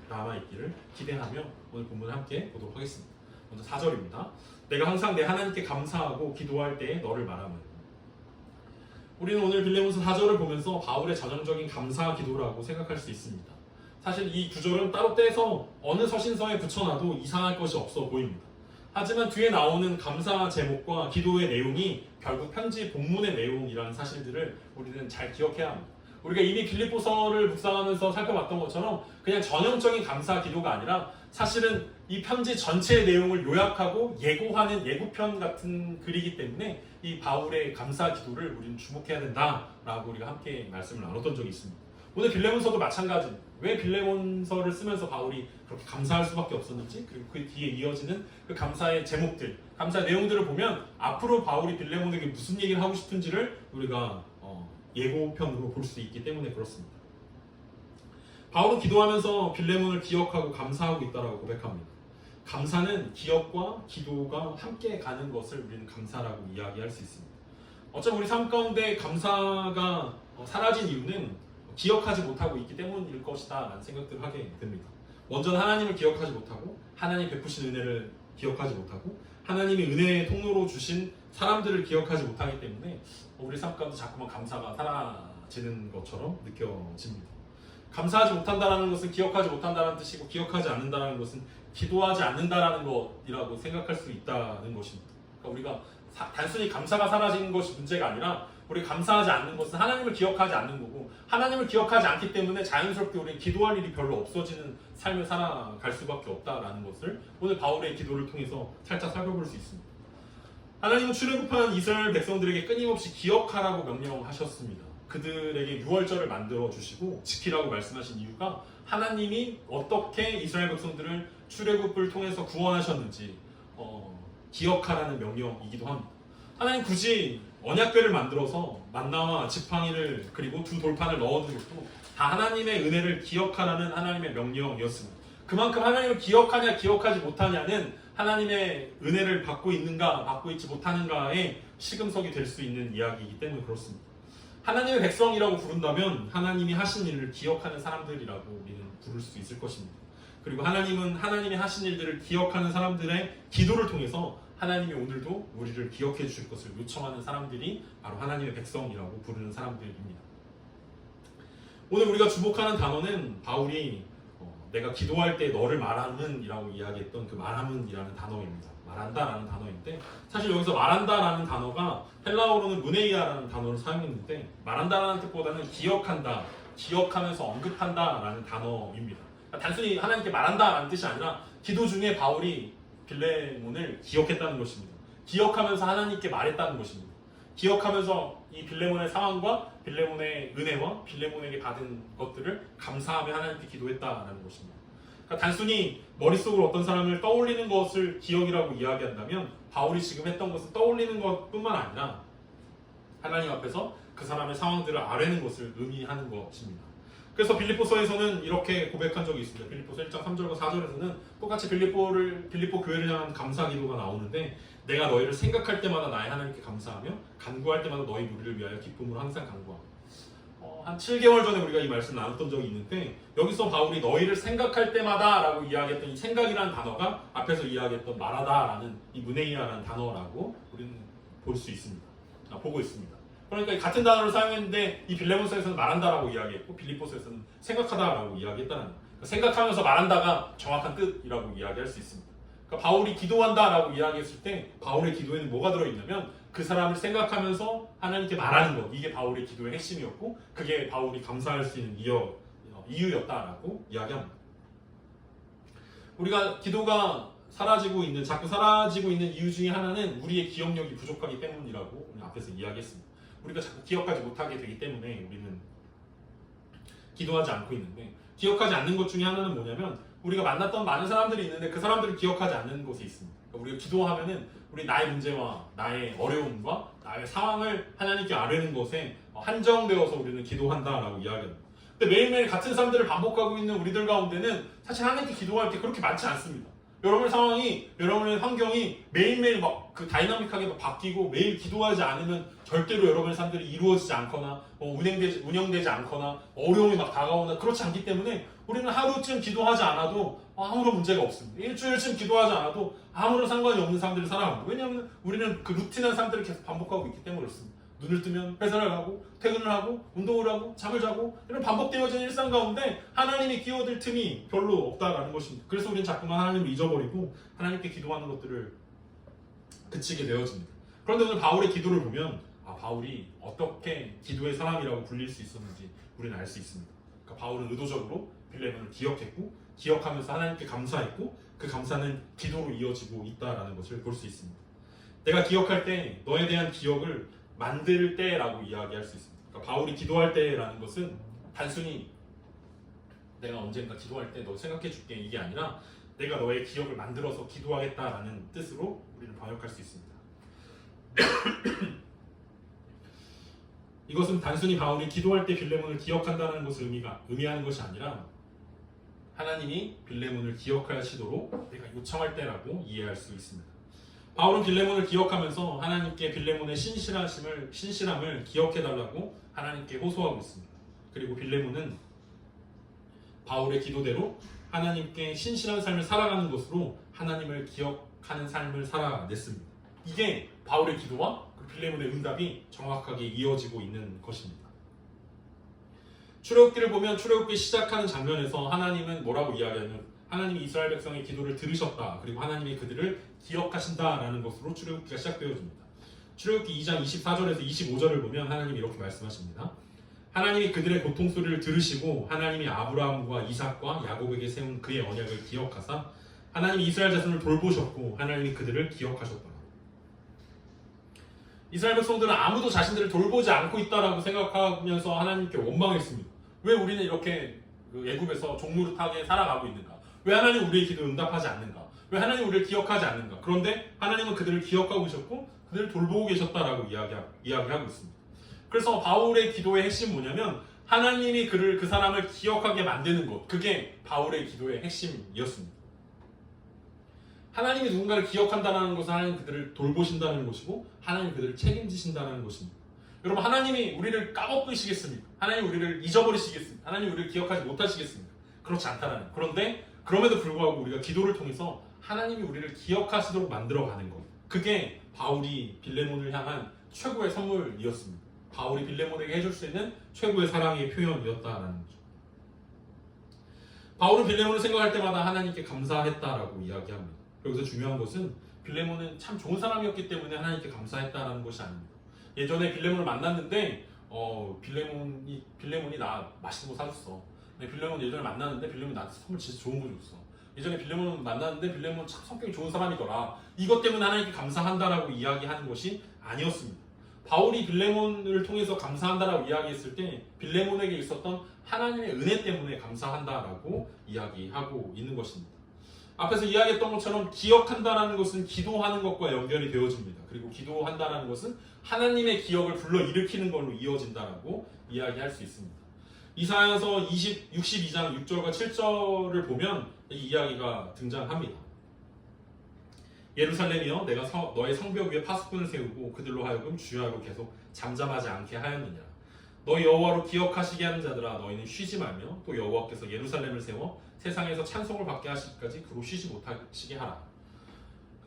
남아있기를 기대하며 오늘 본문을 함께 보도록 하겠습니다. 먼저 4절입니다. 내가 항상 내 하나님께 감사하고 기도할 때에 너를 말하며. 우리는 오늘 빌레몬서 4절을 보면서 바울의 전형적인 감사 기도라고 생각할 수 있습니다. 사실 이 구절은 따로 떼서 어느 서신서에 붙여놔도 이상할 것이 없어 보입니다. 하지만 뒤에 나오는 감사 제목과 기도의 내용이 결국 편지 본문의 내용이라는 사실들을 우리는 잘 기억해야 합니다. 우리가 이미 빌립보서를 묵상하면서 살펴봤던 것처럼 그냥 전형적인 감사 기도가 아니라 사실은 이 편지 전체의 내용을 요약하고 예고하는 예고편 같은 글이기 때문에 이 바울의 감사 기도를 우리는 주목해야 된다라고 우리가 함께 말씀을 나눴던 적이 있습니다. 오늘 빌레몬서도 마찬가지입니다. 왜 빌레몬서를 쓰면서 바울이 그렇게 감사할 수밖에 없었는지, 그리고 그 뒤에 이어지는 그 감사의 제목들, 감사 내용들을 보면 앞으로 바울이 빌레몬에게 무슨 얘기를 하고 싶은지를 우리가 예고편으로 볼 수 있기 때문에 그렇습니다. 바울은 기도하면서 빌레몬을 기억하고 감사하고 있다라고 고백합니다. 감사는 기억과 기도가 함께 가는 것을 우리는 감사라고 이야기할 수 있습니다. 어쩌면 우리 삶 가운데 감사가 사라진 이유는 기억하지 못하고 있기 때문일 것이다 라는 생각들을 하게 됩니다. 먼저 하나님을 기억하지 못하고, 하나님 베푸신 은혜를 기억하지 못하고, 하나님이 은혜의 통로로 주신 사람들을 기억하지 못하기 때문에 우리 삶 가운데 자꾸만 감사가 사라지는 것처럼 느껴집니다. 감사하지 못한다는 것은 기억하지 못한다는 뜻이고, 기억하지 않는다는 것은 기도하지 않는다는 것이라고 생각할 수 있다는 것입니다. 그러니까 우리가 단순히 감사가 사라지는 것이 문제가 아니라 우리 감사하지 않는 것은 하나님을 기억하지 않는 거고, 하나님을 기억하지 않기 때문에 자연스럽게 우리는 기도할 일이 별로 없어지는 삶을 살아갈 수밖에 없다라는 것을 오늘 바울의 기도를 통해서 살짝 살펴볼 수 있습니다. 하나님은 출애굽한 이스라엘 백성들에게 끊임없이 기억하라고 명령하셨습니다. 그들에게 유월절을 만들어 주시고 지키라고 말씀하신 이유가 하나님이 어떻게 이스라엘 백성들을 출애굽을 통해서 구원하셨는지 기억하라는 명령이기도 합니다. 하나님 굳이 언약궤를 만들어서 만나와 지팡이를 그리고 두 돌판을 넣어둔 것도 다 하나님의 은혜를 기억하라는 하나님의 명령이었습니다. 그만큼 하나님을 기억하냐 기억하지 못하냐는 하나님의 은혜를 받고 있는가 받고 있지 못하는가의 시금석이 될 수 있는 이야기이기 때문에 그렇습니다. 하나님의 백성이라고 부른다면 하나님이 하신 일을 기억하는 사람들이라고 우리는 부를 수 있을 것입니다. 그리고 하나님은 하나님이 하신 일들을 기억하는 사람들의 기도를 통해서 하나님이 오늘도 우리를 기억해 주실 것을 요청하는 사람들이 바로 하나님의 백성이라고 부르는 사람들입니다. 오늘 우리가 주목하는 단어는 바울이 내가 기도할 때 너를 말하는 이라고 이야기했던 그 말하는 이라는 단어입니다. 말한다라는 단어인데 사실 여기서 말한다라는 단어가 헬라어로는 무네이아라는 단어를 사용했는데 말한다라는 뜻보다는 기억한다, 기억하면서 언급한다라는 단어입니다. 그러니까 단순히 하나님께 말한다라는 뜻이 아니라 기도 중에 바울이 빌레몬을 기억했다는 것입니다. 기억하면서 하나님께 말했다는 것입니다. 기억하면서 이 빌레몬의 상황과 빌레몬의 은혜와 빌레몬에게 받은 것들을 감사하며 하나님께 기도했다는 것입니다. 그러니까 단순히 머릿속으로 어떤 사람을 떠올리는 것을 기억이라고 이야기한다면 바울이 지금 했던 것은 떠올리는 것뿐만 아니라 하나님 앞에서 그 사람의 상황들을 아뢰는 것을 의미하는 것입니다. 그래서 빌립보서에서는 이렇게 고백한 적이 있습니다. 빌립보서 1장 3절과 4절에서는 똑같이 빌립보 교회를 향한 감사 기도가 나오는데 내가 너희를 생각할 때마다 나의 하나님께 감사하며 간구할 때마다 너희 무리를 위하여 기쁨으로 항상 간구하고 한 7개월 전에 우리가 이 말씀 나눴던 적이 있는데 여기서 바울이 너희를 생각할 때마다 라고 이야기했던 이 생각이라는 단어가 앞에서 이야기했던 말하다라는 이 문에이아라는 단어라고 우리는 볼 수 있습니다. 보고 있습니다. 그러니까 같은 단어를 사용했는데 이 빌레몬서에서는 말한다라고 이야기했고 빌립보서에서는 생각하다라고 이야기했다는 거예요. 그러니까 생각하면서 말한다가 정확한 뜻이라고 이야기할 수 있습니다. 그러니까 바울이 기도한다라고 이야기했을 때 바울의 기도에는 뭐가 들어있냐면 그 사람을 생각하면서 하나님께 말하는 것, 이게 바울의 기도의 핵심이었고 그게 바울이 감사할 수 있는 이유였다라고 이야기합니다. 우리가 기도가 자꾸 사라지고 있는 이유 중에 하나는 우리의 기억력이 부족하기 때문이라고 우리 앞에서 이야기했습니다. 우리가 자꾸 기억하지 못하게 되기 때문에 우리는 기도하지 않고 있는데 기억하지 않는 것 중에 하나는 뭐냐면 우리가 만났던 많은 사람들이 있는데 그 사람들을 기억하지 않는 것이 있습니다. 그러니까 우리가 기도하면은 우리 나의 문제와 나의 어려움과 나의 상황을 하나님께 아뢰는 것에 한정되어서 우리는 기도한다라고 이야기합니다. 근데 매일매일 같은 삶들을 반복하고 있는 우리들 가운데는 사실 하나님께 기도할 게 그렇게 많지 않습니다. 여러분의 상황이, 여러분의 환경이 매일매일 막 그 다이나믹하게 바뀌고 매일 기도하지 않으면 절대로 여러분의 삶들이 이루어지지 않거나 운영되지 않거나 어려움이 막 다가오나 그렇지 않기 때문에 우리는 하루쯤 기도하지 않아도 아무런 문제가 없습니다. 일주일쯤 기도하지 않아도 아무런 상관이 없는 삶들을 살아갑니다. 왜냐하면 우리는 그 루틴한 삶들을 계속 반복하고 있기 때문에 그렇습니다. 눈을 뜨면 회사를 가고 퇴근을 하고 운동을 하고 잠을 자고 이런 반복되어진 일상 가운데 하나님이 끼어들 틈이 별로 없다라는 것입니다. 그래서 우리는 자꾸만 하나님을 잊어버리고 하나님께 기도하는 것들을 그치게 되어집니다. 그런데 오늘 바울의 기도를 보면 바울이 어떻게 기도의 사람이라고 불릴 수 있었는지 우리는 알 수 있습니다. 그러니까 바울은 의도적으로 빌레몬을 기억했고 기억하면서 하나님께 감사했고 그 감사는 기도로 이어지고 있다라는 것을 볼 수 있습니다. 내가 기억할 때 너에 대한 기억을 만들 때라고 이야기할 수 있습니다. 그러니까 바울이 기도할 때라는 것은 단순히 내가 언젠가 기도할 때 너 생각해 줄게 이게 아니라 내가 너의 기억을 만들어서 기도하겠다라는 뜻으로 우리는 번역할 수 있습니다. 이것은 단순히 바울이 기도할 때 빌레몬을 기억한다는 것을 의미하는 것이 아니라 하나님이 빌레몬을 기억하시도록 내가 요청할 때라고 이해할 수 있습니다. 바울은 빌레몬을 기억하면서 하나님께 빌레몬의 신실함을 기억해달라고 하나님께 호소하고 있습니다. 그리고 빌레몬은 바울의 기도대로 하나님께 신실한 삶을 살아가는 것으로 하나님을 기억하는 삶을 살아냈습니다. 이게 바울의 기도와 빌레몬의 응답이 정확하게 이어지고 있는 것입니다. 출애굽기를 보면 출애굽기 시작하는 장면에서 하나님은 뭐라고 이야기하냐면 하나님이 이스라엘 백성의 기도를 들으셨다. 그리고 하나님이 그들을 기억하신다라는 것으로 출애굽기가 시작되어집니다. 출애굽기 2장 24절에서 25절을 보면 하나님이 이렇게 말씀하십니다. 하나님이 그들의 고통 소리를 들으시고 하나님이 아브라함과 이삭과 야곱에게 세운 그의 언약을 기억하사 하나님이 이스라엘 자손을 돌보셨고 하나님이 그들을 기억하셨다. 이스라엘 백성들은 아무도 자신들을 돌보지 않고 있다라고 생각하면서 하나님께 원망했습니다. 왜 우리는 이렇게 애굽에서 종노릇하게 살아가고 있는가? 왜 하나님 우리의 기도 응답하지 않는가? 왜 하나님 우리를 기억하지 않는가? 그런데 하나님은 그들을 기억하고 계셨고 그들을 돌보고 계셨다라고 이야기하고 있습니다. 그래서 바울의 기도의 핵심은 뭐냐면 하나님이 그 사람을 기억하게 만드는 것, 그게 바울의 기도의 핵심이었습니다. 하나님이 누군가를 기억한다는 것은 하나님 그들을 돌보신다는 것이고 하나님 그들을 책임지신다는 것입니다. 여러분, 하나님이 우리를 까먹으시겠습니까? 하나님 우리를 잊어버리시겠습니까? 하나님 우리를 기억하지 못하시겠습니까? 그렇지 않다라는 거예요. 그런데 그럼에도 불구하고 우리가 기도를 통해서 하나님이 우리를 기억하시도록 만들어가는 것, 그게 바울이 빌레몬을 향한 최고의 선물이었습니다. 바울이 빌레몬에게 해줄 수 있는 최고의 사랑의 표현이었다라는 거죠. 바울은 빌레몬을 생각할 때마다 하나님께 감사했다라고 이야기합니다. 여기서 중요한 것은 빌레몬은 참 좋은 사람이었기 때문에 하나님께 감사했다라는 것이 아닙니다. 예전에 빌레몬을 만났는데 빌레몬이 나 맛있는 거 사줬어. 빌레몬 예전에 만났는데 빌레몬이 나한테 선물 진짜 좋은 거 줬어. 예전에 빌레몬 만났는데 빌레몬 참 성격이 좋은 사람이더라. 이것 때문에 하나님께 감사한다라고 이야기하는 것이 아니었습니다. 바울이 빌레몬을 통해서 감사한다라고 이야기했을 때 빌레몬에게 있었던 하나님의 은혜 때문에 감사한다라고 이야기하고 있는 것입니다. 앞에서 이야기했던 것처럼 기억한다라는 것은 기도하는 것과 연결이 되어집니다. 그리고 기도한다라는 것은 하나님의 기억을 불러일으키는 걸로 이어진다라고 이야기할 수 있습니다. 이사야서 62장 6절과 7절을 보면 이 이야기가 등장합니다. 예루살렘이여 내가 너의 성벽 위에 파수꾼을 세우고 그들로 하여금 주야로 계속 잠잠하지 않게 하였느냐. 너희 여호와로 기억하시게 하는 자들아 너희는 쉬지 말며 또 여호와께서 예루살렘을 세워 세상에서 찬송을 받게 하시기까지 그로 쉬지 못하시게 하라.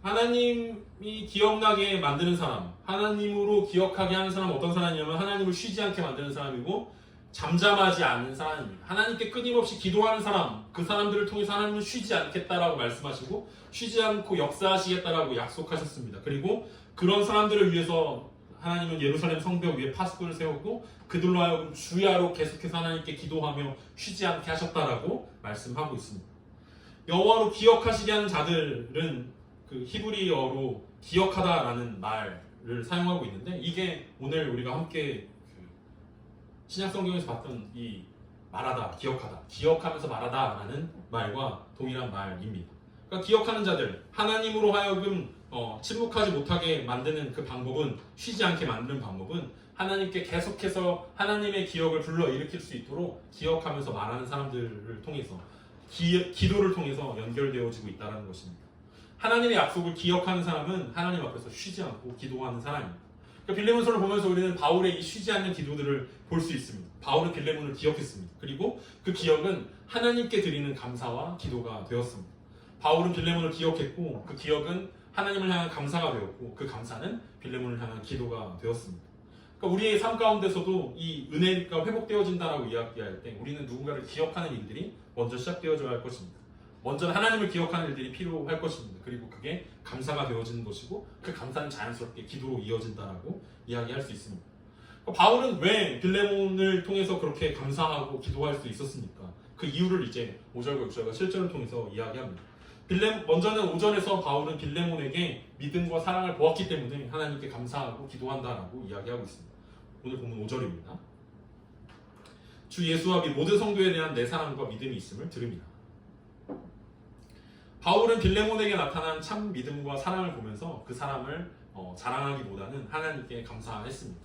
하나님이 기억나게 만드는 사람, 하나님으로 기억하게 하는 사람은 어떤 사람이냐면 하나님을 쉬지 않게 만드는 사람이고 잠잠하지 않는 사람입니다. 하나님께 끊임없이 기도하는 사람, 그 사람들을 통해서 하나님은 쉬지 않겠다라고 말씀하시고 쉬지 않고 역사하시겠다라고 약속하셨습니다. 그리고 그런 사람들을 위해서 하나님은 예루살렘 성벽 위에 파수꾼을 세웠고 그들로 하여금 주야로 계속해서 하나님께 기도하며 쉬지 않게 하셨다라고 말씀하고 있습니다. 여호와로 기억하시게 하는 자들은 그 히브리어로 기억하다라는 말을 사용하고 있는데 이게 오늘 우리가 함께 신약 성경에서 봤던 이 말하다, 기억하다, 기억하면서 말하다라는 말과 동일한 말입니다. 그러니까 기억하는 자들, 하나님으로 하여금 침묵하지 못하게 만드는 그 방법은, 쉬지 않게 만드는 방법은 하나님께 계속해서 하나님의 기억을 불러일으킬 수 있도록 기억하면서 말하는 사람들을 통해서 기도를 통해서 연결되어지고 있다는 것입니다. 하나님의 약속을 기억하는 사람은 하나님 앞에서 쉬지 않고 기도하는 사람입니다. 그러니까 빌레몬서를 보면서 우리는 바울의 이 쉬지 않는 기도들을 볼 수 있습니다. 바울은 빌레몬을 기억했습니다. 그리고 그 기억은 하나님께 드리는 감사와 기도가 되었습니다. 바울은 빌레몬을 기억했고 그 기억은 하나님을 향한 감사가 되었고 그 감사는 빌레몬을 향한 기도가 되었습니다. 그러니까 우리의 삶 가운데서도 이 은혜가 회복되어진다라고 이야기할 때 우리는 누군가를 기억하는 일들이 먼저 시작되어져야 할 것입니다. 먼저는 하나님을 기억하는 일들이 필요할 것입니다. 그리고 그게 감사가 되어지는 것이고 그 감사는 자연스럽게 기도로 이어진다라고 이야기할 수 있습니다. 바울은 왜 빌레몬을 통해서 그렇게 감사하고 기도할 수 있었습니까? 그 이유를 이제 5절과 6절과 7절을 통해서 이야기합니다. 먼저는 5절에서 바울은 빌레몬에게 믿음과 사랑을 보았기 때문에 하나님께 감사하고 기도한다라고 이야기하고 있습니다. 오늘 본문 5절입니다. 주 예수와 및 모든 성도에 대한 내 사랑과 믿음이 있음을 들음이라. 바울은 빌레몬에게 나타난 참 믿음과 사랑을 보면서 그 사랑을 자랑하기보다는 하나님께 감사했습니다.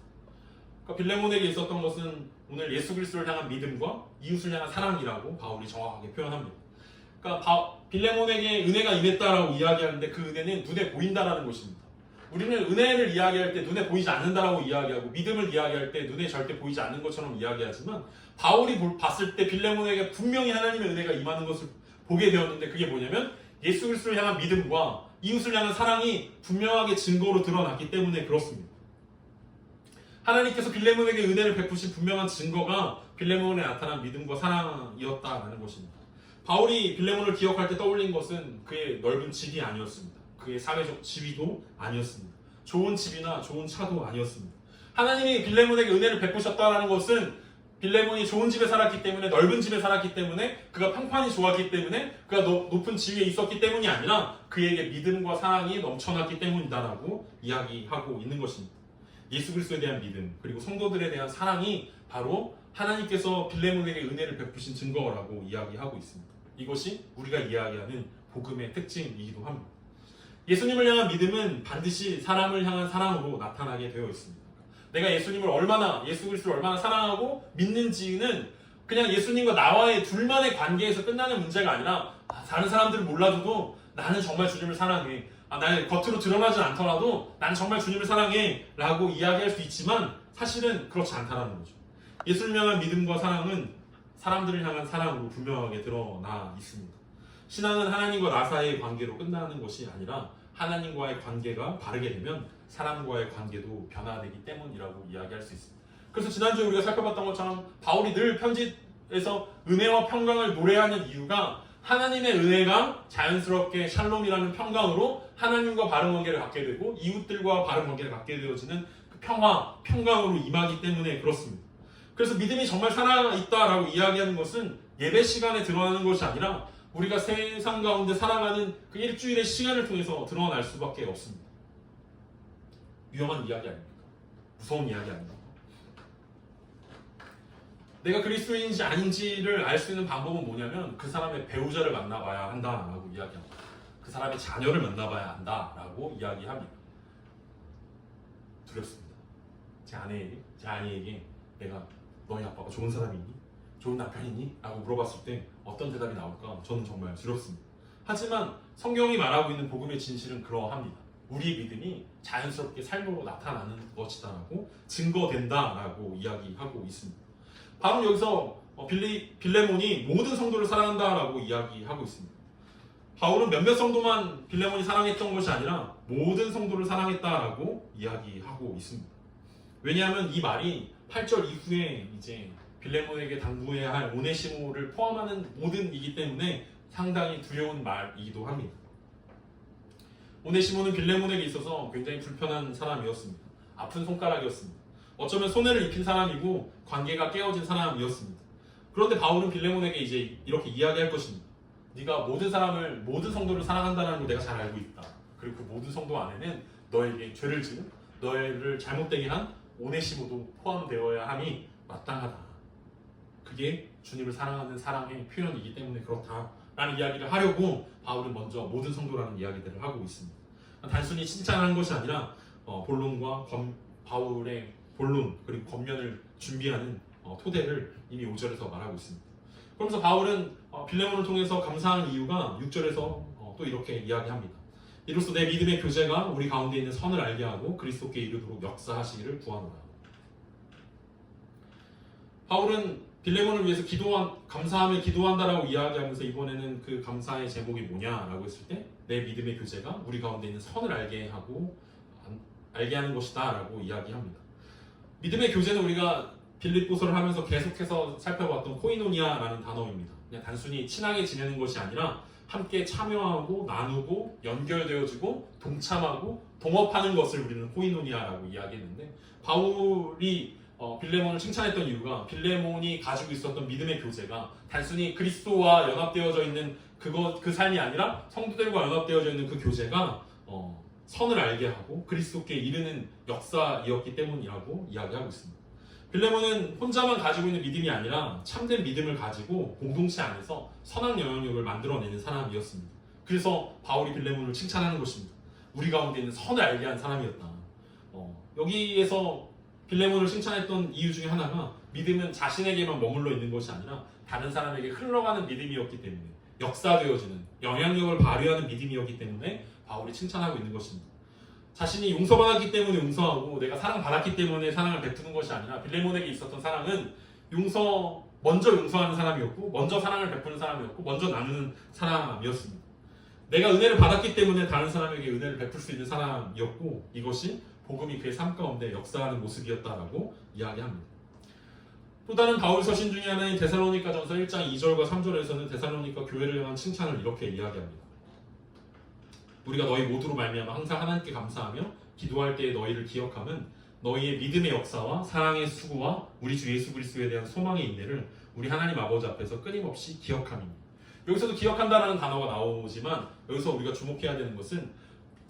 그러니까 빌레몬에게 있었던 것은 오늘 예수 그리스도를 향한 믿음과 이웃을 향한 사랑이라고 바울이 정확하게 표현합니다. 그러니까 빌레몬에게 은혜가 임했다라고 이야기하는데 그 은혜는 눈에 보인다라는 것입니다. 우리는 은혜를 이야기할 때 눈에 보이지 않는다라고 이야기하고 믿음을 이야기할 때 눈에 절대 보이지 않는 것처럼 이야기하지만 바울이 봤을 때 빌레몬에게 분명히 하나님의 은혜가 임하는 것을 보게 되었는데 그게 뭐냐면 예수 그리스도를 향한 믿음과 이웃을 향한 사랑이 분명하게 증거로 드러났기 때문에 그렇습니다. 하나님께서 빌레몬에게 은혜를 베푸신 분명한 증거가 빌레몬에 나타난 믿음과 사랑이었다라는 것입니다. 바울이 빌레몬을 기억할 때 떠올린 것은 그의 넓은 집이 아니었습니다. 그의 사회적 지위도 아니었습니다. 좋은 집이나 좋은 차도 아니었습니다. 하나님이 빌레몬에게 은혜를 베푸셨다는 것은 빌레몬이 좋은 집에 살았기 때문에, 넓은 집에 살았기 때문에, 그가 평판이 좋았기 때문에, 그가 높은 지위에 있었기 때문이 아니라 그에게 믿음과 사랑이 넘쳐났기 때문이다라고 이야기하고 있는 것입니다. 예수 그리스도에 대한 믿음 그리고 성도들에 대한 사랑이 바로 하나님께서 빌레몬에게 은혜를 베푸신 증거라고 이야기하고 있습니다. 이것이 우리가 이야기하는 복음의 특징이기도 합니다. 예수님을 향한 믿음은 반드시 사람을 향한 사랑으로 나타나게 되어 있습니다. 내가 예수 그리스도를 얼마나 사랑하고 믿는지는 그냥 예수님과 나와의 둘만의 관계에서 끝나는 문제가 아니라 다른 사람들은 몰라줘도 나는 정말 주님을 사랑해. 나는 겉으로 드러나진 않더라도 난 정말 주님을 사랑해 라고 이야기할 수 있지만 사실은 그렇지 않다는 거죠. 예수를 향한 믿음과 사랑은 사람들을 향한 사랑으로 분명하게 드러나 있습니다. 신앙은 하나님과 나 사이의 관계로 끝나는 것이 아니라 하나님과의 관계가 바르게 되면 사람과의 관계도 변화되기 때문이라고 이야기할 수 있습니다. 그래서 지난주에 우리가 살펴봤던 것처럼 바울이 늘 편지에서 은혜와 평강을 노래하는 이유가 하나님의 은혜가 자연스럽게 샬롬이라는 평강으로 하나님과 바른 관계를 갖게 되고 이웃들과 바른 관계를 갖게 되어지는 그 평강으로 임하기 때문에 그렇습니다. 그래서 믿음이 정말 살아있다라고 이야기하는 것은 예배 시간에 드러나는 것이 아니라 우리가 세상 가운데 살아가는 그 일주일의 시간을 통해서 드러날 수밖에 없습니다. 위험한 이야기 아닙니까? 무서운 이야기 아닙니까? 내가 그리스도인인지 아닌지를 알 수 있는 방법은 뭐냐면 그 사람의 배우자를 만나봐야 한다라고 이야기합니다. 그 사람의 자녀를 만나봐야 한다라고 이야기합니다. 두렵습니다. 제 아내에게 내가 너희 아빠가 좋은 사람이니? 좋은 남편이니? 라고 물어봤을 때 어떤 대답이 나올까? 저는 정말 두렵습니다. 하지만 성경이 말하고 있는 복음의 진실은 그러합니다. 우리의 믿음이 자연스럽게 삶으로 나타나는 것이다라고 증거된다라고 이야기하고 있습니다. 바로 여기서 빌레몬이 모든 성도를 사랑한다라고 이야기하고 있습니다. 바울은 몇몇 성도만 빌레몬이 사랑했던 것이 아니라 모든 성도를 사랑했다라고 이야기하고 있습니다. 왜냐하면 이 말이 8절 이후에 이제 빌레몬에게 당부해야 할 오네시모를 포함하는 모든 이기 때문에 상당히 두려운 말이기도 합니다. 오네시모는 빌레몬에게 있어서 굉장히 불편한 사람이었습니다. 아픈 손가락이었습니다. 어쩌면 손해를 입힌 사람이고 관계가 깨어진 사람이었습니다. 그런데 바울은 빌레몬에게 이제 이렇게 이야기할 것입니다. 네가 모든 성도를 사랑한다는 걸 내가 잘 알고 있다. 그리고 그 모든 성도 안에는 너에게 죄를 지은, 너를 잘못되게 한 오네시모도 포함되어야 함이 마땅하다. 그게 주님을 사랑하는 사랑의 표현이기 때문에 그렇다라는 이야기를 하려고 바울은 먼저 모든 성도라는 이야기들을 하고 있습니다. 단순히 칭찬하는 것이 아니라 본론과 바울의 본론 그리고 겉면을 준비하는 토대를 이미 5절에서 말하고 있습니다. 그러면서 바울은 빌레몬을 통해서 감사한 이유가 6절에서 또 이렇게 이야기합니다. 이로써 내 믿음의 교제가 우리 가운데 있는 선을 알게 하고 그리스도께 이르도록 역사하시기를 구하노라. 바울은 빌레몬을 위해서 감사하며 기도한다라고 이야기하면서 이번에는 그 감사의 제목이 뭐냐라고 했을 때 내 믿음의 교제가 우리 가운데 있는 선을 알게 하는 것이다 라고 이야기합니다. 믿음의 교제는 우리가 빌립보서를 하면서 계속해서 살펴봤던 코이노니아라는 단어입니다. 그냥 단순히 친하게 지내는 것이 아니라 함께 참여하고 나누고 연결되어지고 동참하고 동업하는 것을 우리는 코이노니아라고 이야기했는데 바울이 빌레몬을 칭찬했던 이유가 빌레몬이 가지고 있었던 믿음의 교제가 단순히 그리스도와 연합되어져 있는 그 삶이 아니라 성도들과 연합되어져 있는 그 교제가 선을 알게 하고 그리스도께 이르는 역사이었기 때문이라고 이야기하고 있습니다. 빌레몬은 혼자만 가지고 있는 믿음이 아니라 참된 믿음을 가지고 공동체 안에서 선한 영향력을 만들어내는 사람이었습니다. 그래서 바울이 빌레몬을 칭찬하는 것입니다. 우리 가운데 있는 선을 알게 한 사람이었다. 여기에서 빌레몬을 칭찬했던 이유 중에 하나가 믿음은 자신에게만 머물러 있는 것이 아니라 다른 사람에게 흘러가는 믿음이었기 때문에 역사되어지는 영향력을 발휘하는 믿음이었기 때문에 바울이 칭찬하고 있는 것입니다. 자신이 용서받았기 때문에 용서하고 내가 사랑받았기 때문에 사랑을 베푸는 것이 아니라 빌레몬에게 있었던 사랑은 먼저 용서하는 사람이었고 먼저 사랑을 베푸는 사람이었고 먼저 나누는 사람이었습니다. 내가 은혜를 받았기 때문에 다른 사람에게 은혜를 베풀 수 있는 사람이었고 이것이 복음이 그의 삶 가운데 역사하는 모습이었다라고 이야기합니다. 또 다른 바울 서신 중에 하나인 데살로니가전서 1장 2절과 3절에서는 데살로니가 교회를 향한 칭찬을 이렇게 이야기합니다. 우리가 너희 모두로 말미암아 항상 하나님께 감사하며 기도할 때에 너희를 기억함은 너희의 믿음의 역사와 사랑의 수고와 우리 주 예수 그리스도에 대한 소망의 인내를 우리 하나님 아버지 앞에서 끊임없이 기억함입니다. 여기서도 기억한다라는 단어가 나오지만 여기서 우리가 주목해야 되는 것은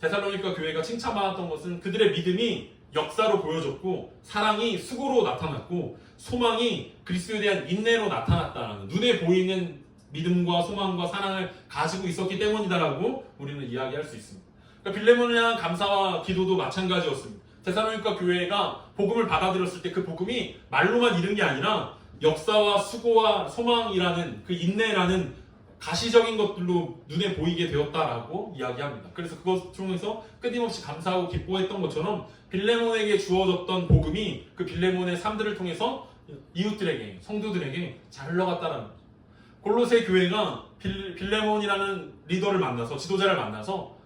데살로니가 교회가 칭찬받았던 것은 그들의 믿음이 역사로 보여졌고 사랑이 수고로 나타났고 소망이 그리스도에 대한 인내로 나타났다라는 눈에 보이는 믿음과 소망과 사랑을 가지고 있었기 때문이다라고 우리는 이야기할 수 있습니다. 그러니까 빌레몬을 향한 감사와 기도도 마찬가지였습니다. 데살로니가 교회가 복음을 받아들였을 때 그 복음이 말로만 이른 게 아니라 역사와 수고와 소망이라는 그 인내라는 가시적인 것들로 눈에 보이게 되었다라고 이야기합니다. 그래서 그것 통해서 끊임없이 감사하고 기뻐했던 것처럼 빌레몬에게 주어졌던 복음이 그 빌레몬의 삶들을 통해서 이웃들에게 성도들에게 잘 흘러갔다라는 거죠. 골로새 교회가 빌레몬이라는 리더를 만나서 지도자를 만나서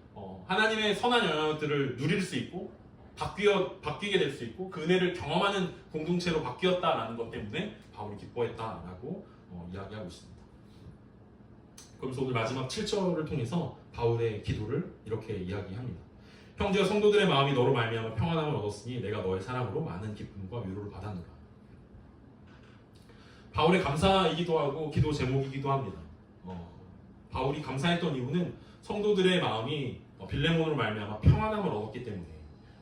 하나님의 선한 영향들을 누릴 수 있고 바뀌게 될 수 있고 그 은혜를 경험하는 공동체로 바뀌었다라는 것 때문에 바울이 기뻐했다라고 이야기하고 있습니다. 그러면서 오늘 마지막 7절을 통해서 바울의 기도를 이렇게 이야기합니다. 형제와 성도들의 마음이 너로 말미암아 평안함을 얻었으니 내가 너의 사랑으로 많은 기쁨과 위로를 받았노라. 바울의 감사이기도 하고 기도 제목이기도 합니다. 바울이 감사했던 이유는 성도들의 마음이 빌레몬으로 말미암아 평안함을 얻었기 때문에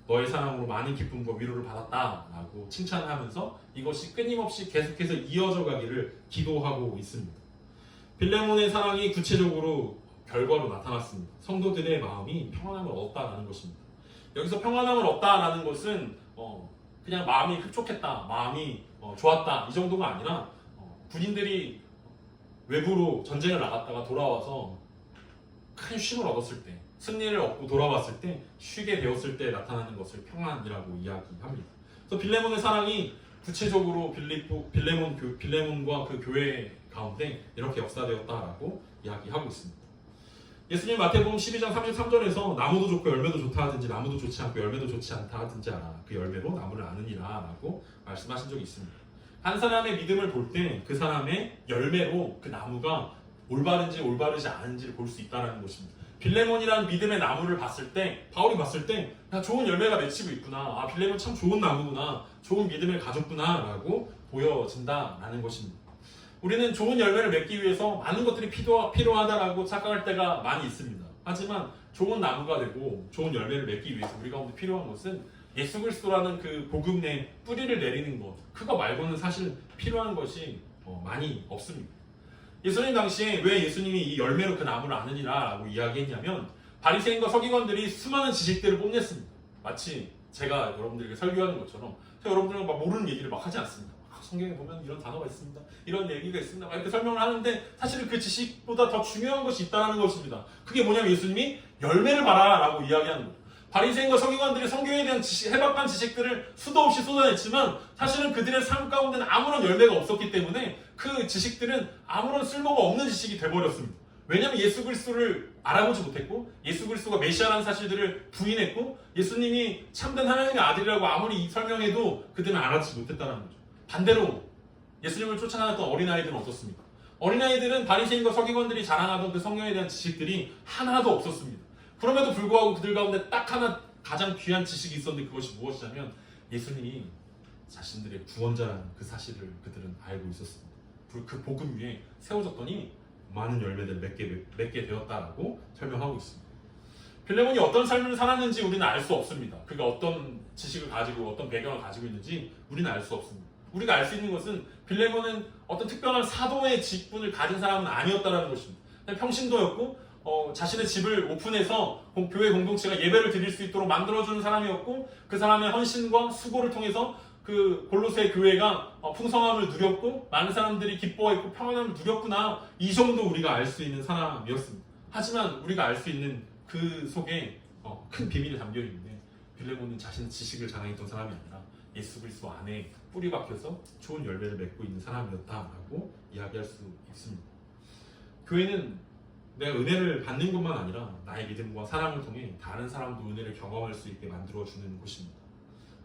너의 사랑으로 많은 기쁨과 위로를 받았다라고 칭찬하면서 이것이 끊임없이 계속해서 이어져 가기를 기도하고 있습니다. 빌레몬의 사랑이 구체적으로 결과로 나타났습니다. 성도들의 마음이 평안함을 얻었다라는 것입니다. 여기서 평안함을 얻다라는 것은 그냥 마음이 흡족했다, 마음이 좋았다 이 정도가 아니라 군인들이 외부로 전쟁을 나갔다가 돌아와서 큰 쉼을 얻었을 때, 승리를 얻고 돌아왔을 때 쉬게 되었을 때 나타나는 것을 평안이라고 이야기합니다. 그래서 빌레몬의 사랑이 구체적으로 빌레몬과 그 교회 가운데 이렇게 역사되었다라고 이야기하고 있습니다. 예수님 마태복음 12장 33절에서 나무도 좋고 열매도 좋다 하든지 나무도 좋지 않고 열매도 좋지 않다 하든지 알아. 그 열매로 나무를 아느니라 라고 말씀하신 적이 있습니다. 한 사람의 믿음을 볼 때 그 사람의 열매로 그 나무가 올바른지 올바르지 않은지를 볼 수 있다는 것입니다. 빌레몬이라는 믿음의 나무를 봤을 때, 바울이 봤을 때 좋은 열매가 맺히고 있구나, 빌레몬 참 좋은 나무구나, 좋은 믿음을 가졌구나 라고 보여진다라는 것입니다. 우리는 좋은 열매를 맺기 위해서 많은 것들이 필요하다라고 착각할 때가 많이 있습니다. 하지만 좋은 나무가 되고 좋은 열매를 맺기 위해서 우리 가운데 필요한 것은 예수 그리스도라는 그 복음 내 뿌리를 내리는 것, 그거 말고는 사실 필요한 것이 많이 없습니다. 예수님 당시에 왜 예수님이 이 열매로 그 나무를 아느니라 라고 이야기했냐면 바리새인과 서기관들이 수많은 지식들을 뽐냈습니다. 마치 제가 여러분들에게 설교하는 것처럼 제가 여러분들과 막 모르는 얘기를 막 하지 않습니다. 성경에 보면 이런 단어가 있습니다, 이런 얘기가 있습니다, 이렇게 설명을 하는데 사실은 그 지식보다 더 중요한 것이 있다는 것입니다. 그게 뭐냐면 예수님이 열매를 봐라 라고 이야기하는 거예요. 바리새인과 서기관들이 성경에 대한 해박한 지식들을 수도 없이 쏟아냈지만 사실은 그들의 삶 가운데는 아무런 열매가 없었기 때문에 그 지식들은 아무런 쓸모가 없는 지식이 돼버렸습니다. 왜냐하면 예수 그리스도를 알아보지 못했고 예수 그리스도가 메시아라는 사실들을 부인했고 예수님이 참된 하나님의 아들이라고 아무리 설명해도 그들은 알아듣지 못했다는 거죠. 반대로 예수님을 쫓아다녔던 어린아이들은 어떻습니까? 어린아이들은 바리새인과 서기관들이 자랑하던 그 성경에 대한 지식들이 하나도 없었습니다. 그럼에도 불구하고 그들 가운데 딱 하나 가장 귀한 지식이 있었는데 그것이 무엇이냐면 예수님이 자신들의 구원자라는 그 사실을 그들은 알고 있었습니다. 그 복음 위에 세워졌더니 많은 열매들을 맺게 되었다라고 설명하고 있습니다. 빌레몬이 어떤 삶을 살았는지 우리는 알 수 없습니다. 그가 어떤 지식을 가지고 어떤 배경을 가지고 있는지 우리는 알 수 없습니다. 우리가 알 수 있는 것은 빌레몬은 어떤 특별한 사도의 직분을 가진 사람은 아니었다는 것입니다. 그냥 평신도였고 자신의 집을 오픈해서 교회 공동체가 예배를 드릴 수 있도록 만들어주는 사람이었고 그 사람의 헌신과 수고를 통해서 그 골로새 교회가 풍성함을 누렸고 많은 사람들이 기뻐했고 평안함을 누렸구나, 이 정도 우리가 알 수 있는 사람이었습니다. 하지만 우리가 알 수 있는 그 속에 큰 비밀이 담겨 있는데 빌레몬은 자신의 지식을 자랑했던 사람이 아니라 예수 그리스도 안에 뿌리 박혀서 좋은 열매를 맺고 있는 사람이었다라고 이야기할 수 있습니다. 교회는 내가 은혜를 받는 것만 아니라 나의 믿음과 사랑을 통해 다른 사람도 은혜를 경험할 수 있게 만들어주는 곳입니다.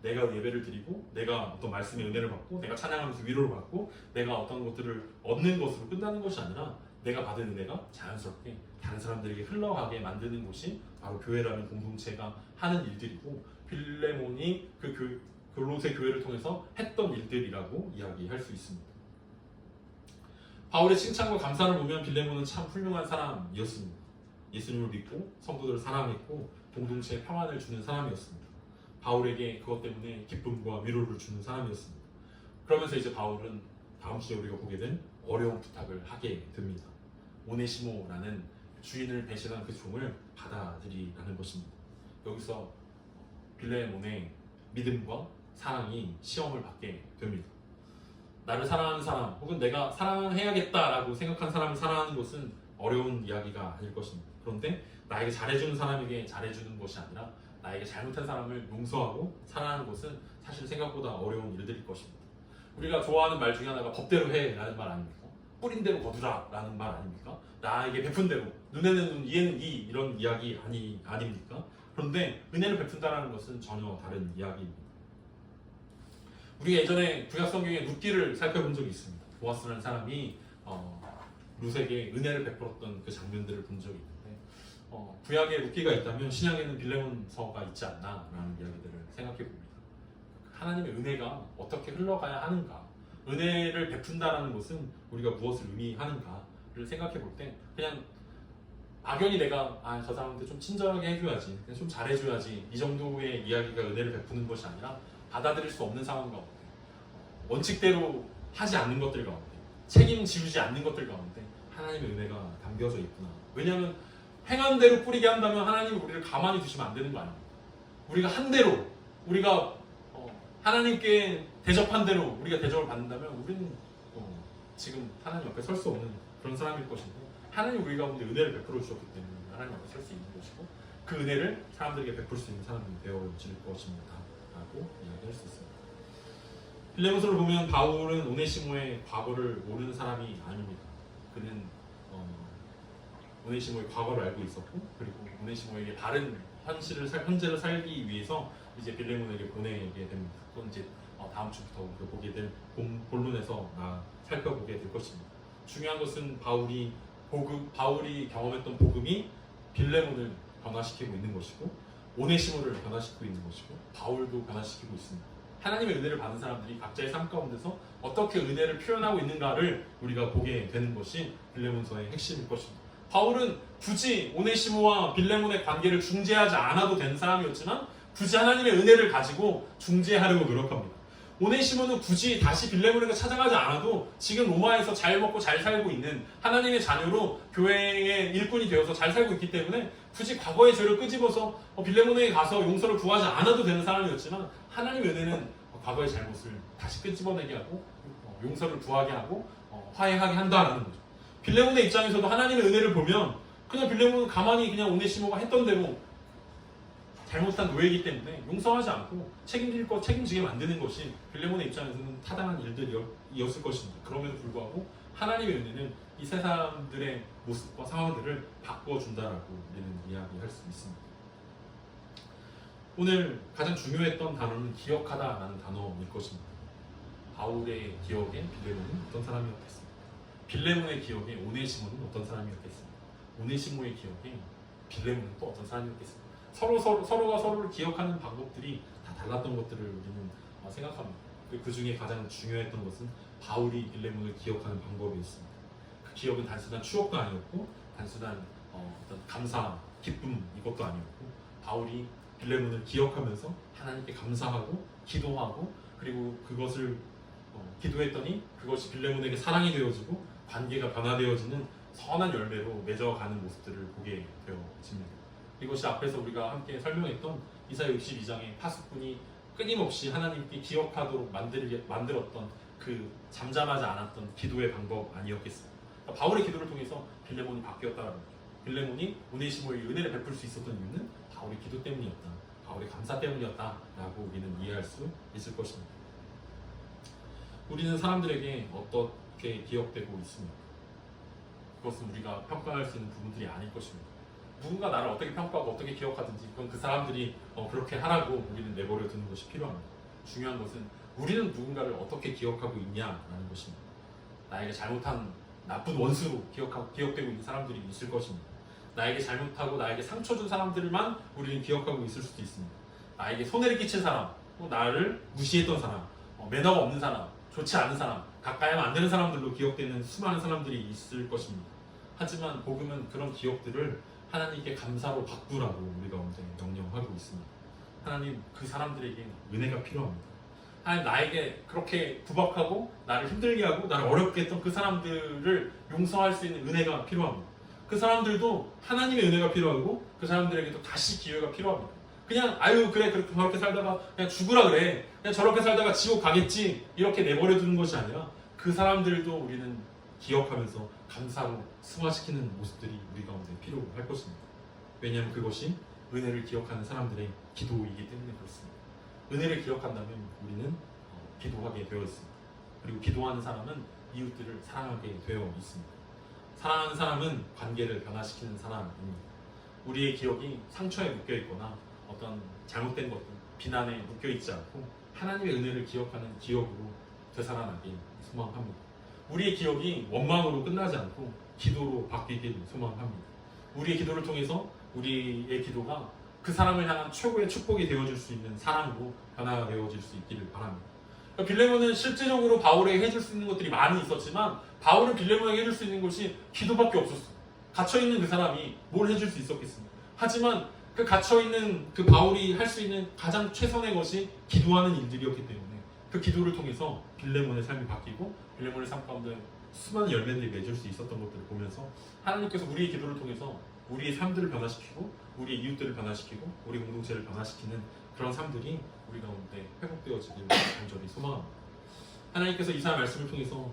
내가 예배를 드리고 내가 어떤 말씀의 은혜를 받고 내가 찬양하면서 위로를 받고 내가 어떤 것들을 얻는 것으로 끝나는 것이 아니라 내가 받은 은혜가 자연스럽게 다른 사람들에게 흘러가게 만드는 것이 바로 교회라는 공동체가 하는 일들이고 빌레몬이 그 골로새 교회를 통해서 했던 일들이라고 이야기할 수 있습니다. 바울의 칭찬과 감사를 보면 빌레몬은 참 훌륭한 사람이었습니다. 예수님을 믿고 성도들을 사랑했고 공동체에 평안을 주는 사람이었습니다. 바울에게 그것 때문에 기쁨과 위로를 주는 사람이었습니다. 그러면서 이제 바울은 다음 주에 우리가 보게 된 어려운 부탁을 하게 됩니다. 오네시모라는 주인을 배신한 그 종을 받아들이라는 것입니다. 여기서 빌레몬의 믿음과 사랑이 시험을 받게 됩니다. 나를 사랑하는 사람 혹은 내가 사랑해야겠다라고 생각한 사람을 사랑하는 것은 어려운 이야기가 아닐 것입니다. 그런데 나에게 잘해주는 사람에게 잘해주는 것이 아니라 나에게 잘못한 사람을 용서하고 사랑하는 것은 사실 생각보다 어려운 일들일 것입니다. 우리가 좋아하는 말 중에 하나가 법대로 해 라는 말 아닙니까? 뿌린 대로 거두라 라는 말 아닙니까? 나에게 베푼 대로 눈에는 눈 이에는 이 이런 이야기 아닙니까? 그런데 은혜를 베푼다는 것은 전혀 다른 이야기입니다. 우리가 예전에 구약 성경에 룻기를 살펴본 적이 있습니다. 보아스라는 사람이 룻에게 은혜를 베풀었던 그 장면들을 본 적이 있는데 구약에 룻기가 있다면 신약에는 빌레몬서가 있지 않나라는 이야기들을 생각해 봅니다. 하나님의 은혜가 어떻게 흘러가야 하는가, 은혜를 베푼다라는 것은 우리가 무엇을 의미하는가를 생각해 볼 때 그냥 막연히 내가 저 사람한테 좀 친절하게 해줘야지, 좀 잘해줘야지 이 정도의 이야기가 은혜를 베푸는 것이 아니라 받아들일 수 없는 상황 가운데, 원칙대로 하지 않는 것들 가운데, 책임지우지 않는 것들 가운데 하나님의 은혜가 담겨져 있구나. 왜냐하면 행한 대로 뿌리게 한다면 하나님이 우리를 가만히 두시면 안 되는 거 아니에요. 우리가 한 대로, 우리가 하나님께 대접한 대로 우리가 대접을 받는다면 우리는 지금 하나님 앞에 설 수 없는 그런 사람일 것이고, 하나님 우리 가운데 은혜를 베풀어 주셨기 때문에 하나님 앞에 설 수 있는 것이고, 그 은혜를 사람들에게 베풀 수 있는 사람이 되어질 것입니다 라고 이야기할 수 있습니다. 빌레몬서를 보면 바울은 오네시모의 과거를 모르는 사람이 아닙니다. 그는 오네시모의 과거를 알고 있었고, 그리고 오네시모에게 바른 현재를 살기 위해서 이제 빌레몬에게 보내게 됩니다. 그건 이제 다음 주부터 우리가 보게 될 본론에서 살펴보게 될 것입니다. 중요한 것은 바울이 경험했던 복음이 빌레몬을 변화시키고 있는 것이고, 오네시모를 변화시키고 있는 것이고, 바울도 변화시키고 있습니다. 하나님의 은혜를 받은 사람들이 각자의 삶 가운데서 어떻게 은혜를 표현하고 있는가를 우리가 보게 되는 것이 빌레몬서의 핵심일 것입니다. 바울은 굳이 오네시모와 빌레몬의 관계를 중재하지 않아도 되는 사람이었지만 굳이 하나님의 은혜를 가지고 중재하려고 노력합니다. 오네시모는 굳이 다시 빌레몬에게 찾아가지 않아도 지금 로마에서 잘 먹고 잘 살고 있는 하나님의 자녀로 교회의 일꾼이 되어서 잘 살고 있기 때문에 굳이 과거의 죄를 끄집어서 빌레몬에게 가서 용서를 구하지 않아도 되는 사람이었지만, 하나님의 은혜는 과거의 잘못을 다시 끄집어내게 하고 용서를 구하게 하고 화해하게 한다라는 거죠. 빌레몬의 입장에서도 하나님의 은혜를 보면 그냥 빌레몬은 가만히 그냥 오네시모가 했던 대로 잘못한 노예이기 때문에 용서하지 않고 책임지게 만드는 것이 빌레몬의 입장에서는 타당한 일들이었을 것입니다. 그럼에도 불구하고 하나님의 은혜는 이 세 사람들의 모습과 상황들을 바꿔준다라고 우리는 이야기할 수 있습니다. 오늘 가장 중요했던 단어는 기억하다라는 단어일 것입니다. 바울의 기억에 빌레몬은 어떤 사람이었겠습니까? 빌레몬의 기억에 오네시모는 어떤 사람이었겠습니까? 오네시모의 기억에 빌레몬은 또 어떤 사람이었겠습니까? 서로가 서로를 기억하는 방법들이 다 달랐던 것들을 우리는 생각합니다. 그 중에 가장 중요했던 것은 바울이 빌레몬을 기억하는 방법이었습니다. 그 기억은 단순한 추억도 아니었고, 단순한 어떤 감사, 기쁨 이것도 아니었고, 바울이 빌레몬을 기억하면서 하나님께 감사하고 기도하고, 그리고 그것을 기도했더니 그것이 빌레몬에게 사랑이 되어지고 관계가 변화되어지는 선한 열매로 맺어가는 모습들을 보게 되어집니다. 이것이 앞에서 우리가 함께 설명했던 이사야 62장의 파수꾼이 끊임없이 하나님께 기억하도록 만들었던 그 잠잠하지 않았던 기도의 방법 아니었겠습니까? 그러니까 바울의 기도를 통해서 빌레몬이 바뀌었다는 거죠. 빌레몬이 오네시모에게 은혜를 베풀 수 있었던 이유는 바울의 기도 때문이었다, 바울의 감사 때문이었다라고 우리는 이해할 수 있을 것입니다. 우리는 사람들에게 어떻게 기억되고 있습니까? 그것은 우리가 평가할 수 있는 부분들이 아닐 것입니다. 누군가 나를 어떻게 평가하고 어떻게 기억하든지 그건 그 사람들이 그렇게 하라고 우리는 내버려 두는 것이 필요합니다. 중요한 것은 우리는 누군가를 어떻게 기억하고 있냐라는 것입니다. 나에게 잘못한 나쁜 원수로 기억되고 있는 사람들이 있을 것입니다. 나에게 잘못하고 나에게 상처 준 사람들만 우리는 기억하고 있을 수도 있습니다. 나에게 손해를 끼친 사람, 또 나를 무시했던 사람, 매너가 없는 사람, 좋지 않은 사람, 가까이 하면 안 되는 사람들로 기억되는 수많은 사람들이 있을 것입니다. 하지만 복음은 그런 기억들을 하나님께 감사로 바꾸라고 우리 가운데 명령하고 있습니다. 하나님, 그 사람들에게 은혜가 필요합니다. 하나님, 나에게 그렇게 구박하고 나를 힘들게 하고 나를 어렵게 했던 그 사람들을 용서할 수 있는 은혜가 필요합니다. 그 사람들도 하나님의 은혜가 필요하고 그 사람들에게도 다시 기회가 필요합니다. 그냥 그래 저렇게 살다가 그냥 죽으라 그래, 그냥 저렇게 살다가 지옥 가겠지 이렇게 내버려 두는 것이 아니라 그 사람들도 우리는 기억하면서 감사로 승화시키는 모습들이 우리 가운데 필요할 것입니다. 왜냐하면 그것이 은혜를 기억하는 사람들의 기도이기 때문에 그렇습니다. 은혜를 기억한다면 우리는 기도하게 되어 있습니다. 그리고 기도하는 사람은 이웃들을 사랑하게 되어 있습니다. 사랑하는 사람은 관계를 변화시키는 사람입니다. 우리의 기억이 상처에 묶여있거나 어떤 잘못된 것들, 비난에 묶여있지 않고 하나님의 은혜를 기억하는 기억으로 되살아나길 소망합니다. 우리의 기억이 원망으로 끝나지 않고 기도로 바뀌길 소망합니다. 우리의 기도를 통해서 우리의 기도가 그 사람을 향한 최고의 축복이 되어줄 수 있는 사랑으로 변화되어질 수 있기를 바랍니다. 빌레몬은 실제적으로 바울에게 해줄 수 있는 것들이 많이 있었지만 바울은 빌레몬에게 해줄 수 있는 것이 기도밖에 없었어요. 갇혀있는 그 사람이 뭘 해줄 수 있었겠습니까? 하지만 그 갇혀있는 그 바울이 할 수 있는 가장 최선의 것이 기도하는 일들이었기 때문에 그 기도를 통해서 빌레몬의 삶이 바뀌고 빌레몬의 삶 가운데 수많은 열매들이 맺을 수 있었던 것들을 보면서 하나님께서 우리의 기도를 통해서 우리의 삶들을 변화시키고 우리의 이웃들을 변화시키고 우리 공동체를 변화시키는 그런 삶들이 우리 가운데 회복되어지길 간절히 소망합니다. 하나님께서 이사야 말씀을 통해서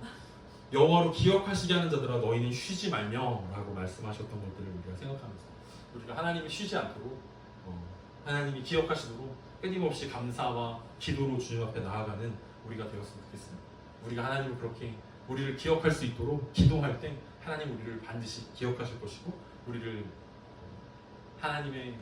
여호와로 기억하시게 하는 자들아 너희는 쉬지 말며 라고 말씀하셨던 것들을 우리가 생각하면서 우리가 하나님이 쉬지 않도록 하나님이 기억하시도록 끊임없이 감사와 기도로 주님 앞에 나아가는 우리가 되었으면 좋겠습니다. 우리가 하나님을 그렇게 우리를 기억할 수 있도록 기도할 때 하나님 우리를 반드시 기억하실 것이고 우리를 하나님의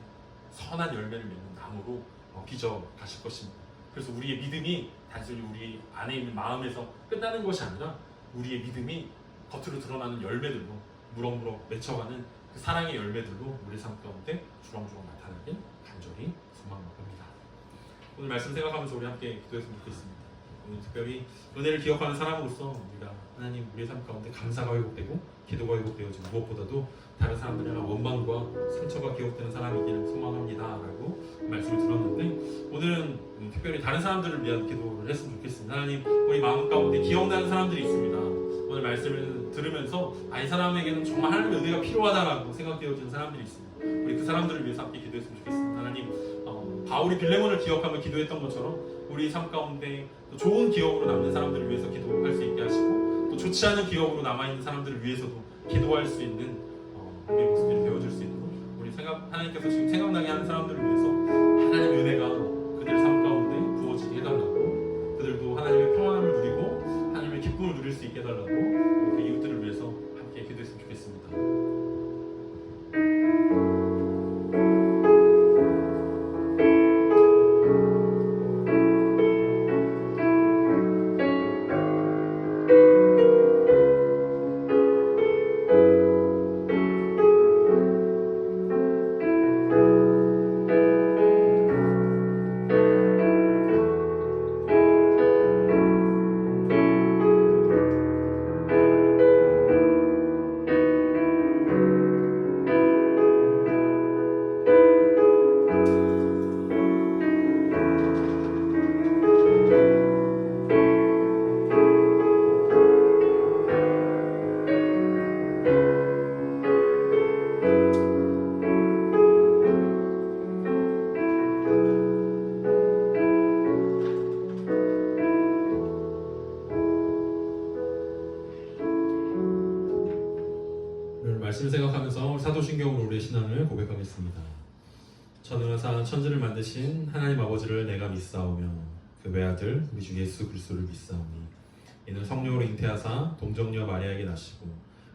선한 열매를 맺는 나무로 빚어 가실 것입니다. 그래서 우리의 믿음이 단순히 우리 안에 있는 마음에서 끝나는 것이 아니라 우리의 믿음이 겉으로 드러나는 열매들로 무럭무럭 맺혀가는 그 사랑의 열매들로 우리 삶 가운데 주렁주렁 나타나길 간절히 소망합니다. 오늘 말씀 생각하면서 우리 함께 기도했으면 좋겠습니다. 오늘 특별히 은혜를 기억하는 사람으로서 우리가 하나님 우리의 삶 가운데 감사가 회복되고 기도가 회복되어지고 무엇보다도 다른 사람들의 원망과 상처가 기억되는 사람이기를 소망합니다 라고 말씀을 들었는데 오늘은 특별히 다른 사람들을 위한 기도를 했으면 좋겠습니다. 하나님 우리 마음 가운데 기억나는 사람들이 있습니다. 오늘 말씀을 들으면서 이 사람에게는 정말 하나님의 은혜가 필요하다라고 생각되어지는 사람들이 있습니다. 우리 그 사람들을 위해서 함께 기도했으면 좋겠습니다. 하나님 바울이 빌레몬을 기억하며 기도했던 것처럼 우리 삶 가운데 또 좋은 기억으로 남는 사람들을 위해서 기도할 수 있게 하시고 또 좋지 않은 기억으로 남아있는 사람들을 위해서도 기도할 수 있는 우리의 모습이 되어줄 수 있도록 우리 하나님께서 지금 생각나게 하는 사람들을 위해서 하나님의 은혜가 그들의 삶 가운데 부어지게 해달라고 그들도 하나님의 평안함을 누리고 하나님의 기쁨을 누릴 수 있게 해달라고 그 이웃들을 위해서 함께 기도했으면 좋겠습니다. 말씀을 생각하면서 사도신경으로 우리의 신앙을 고백하겠습니다. 전능하사 천지를 만드신 하나님 아버지를 내가 믿사오며 그 외아들 우리 주 예수 그리스도를 믿사오니 이는 성령으로 잉태하사 동정녀 마리아에게 나시고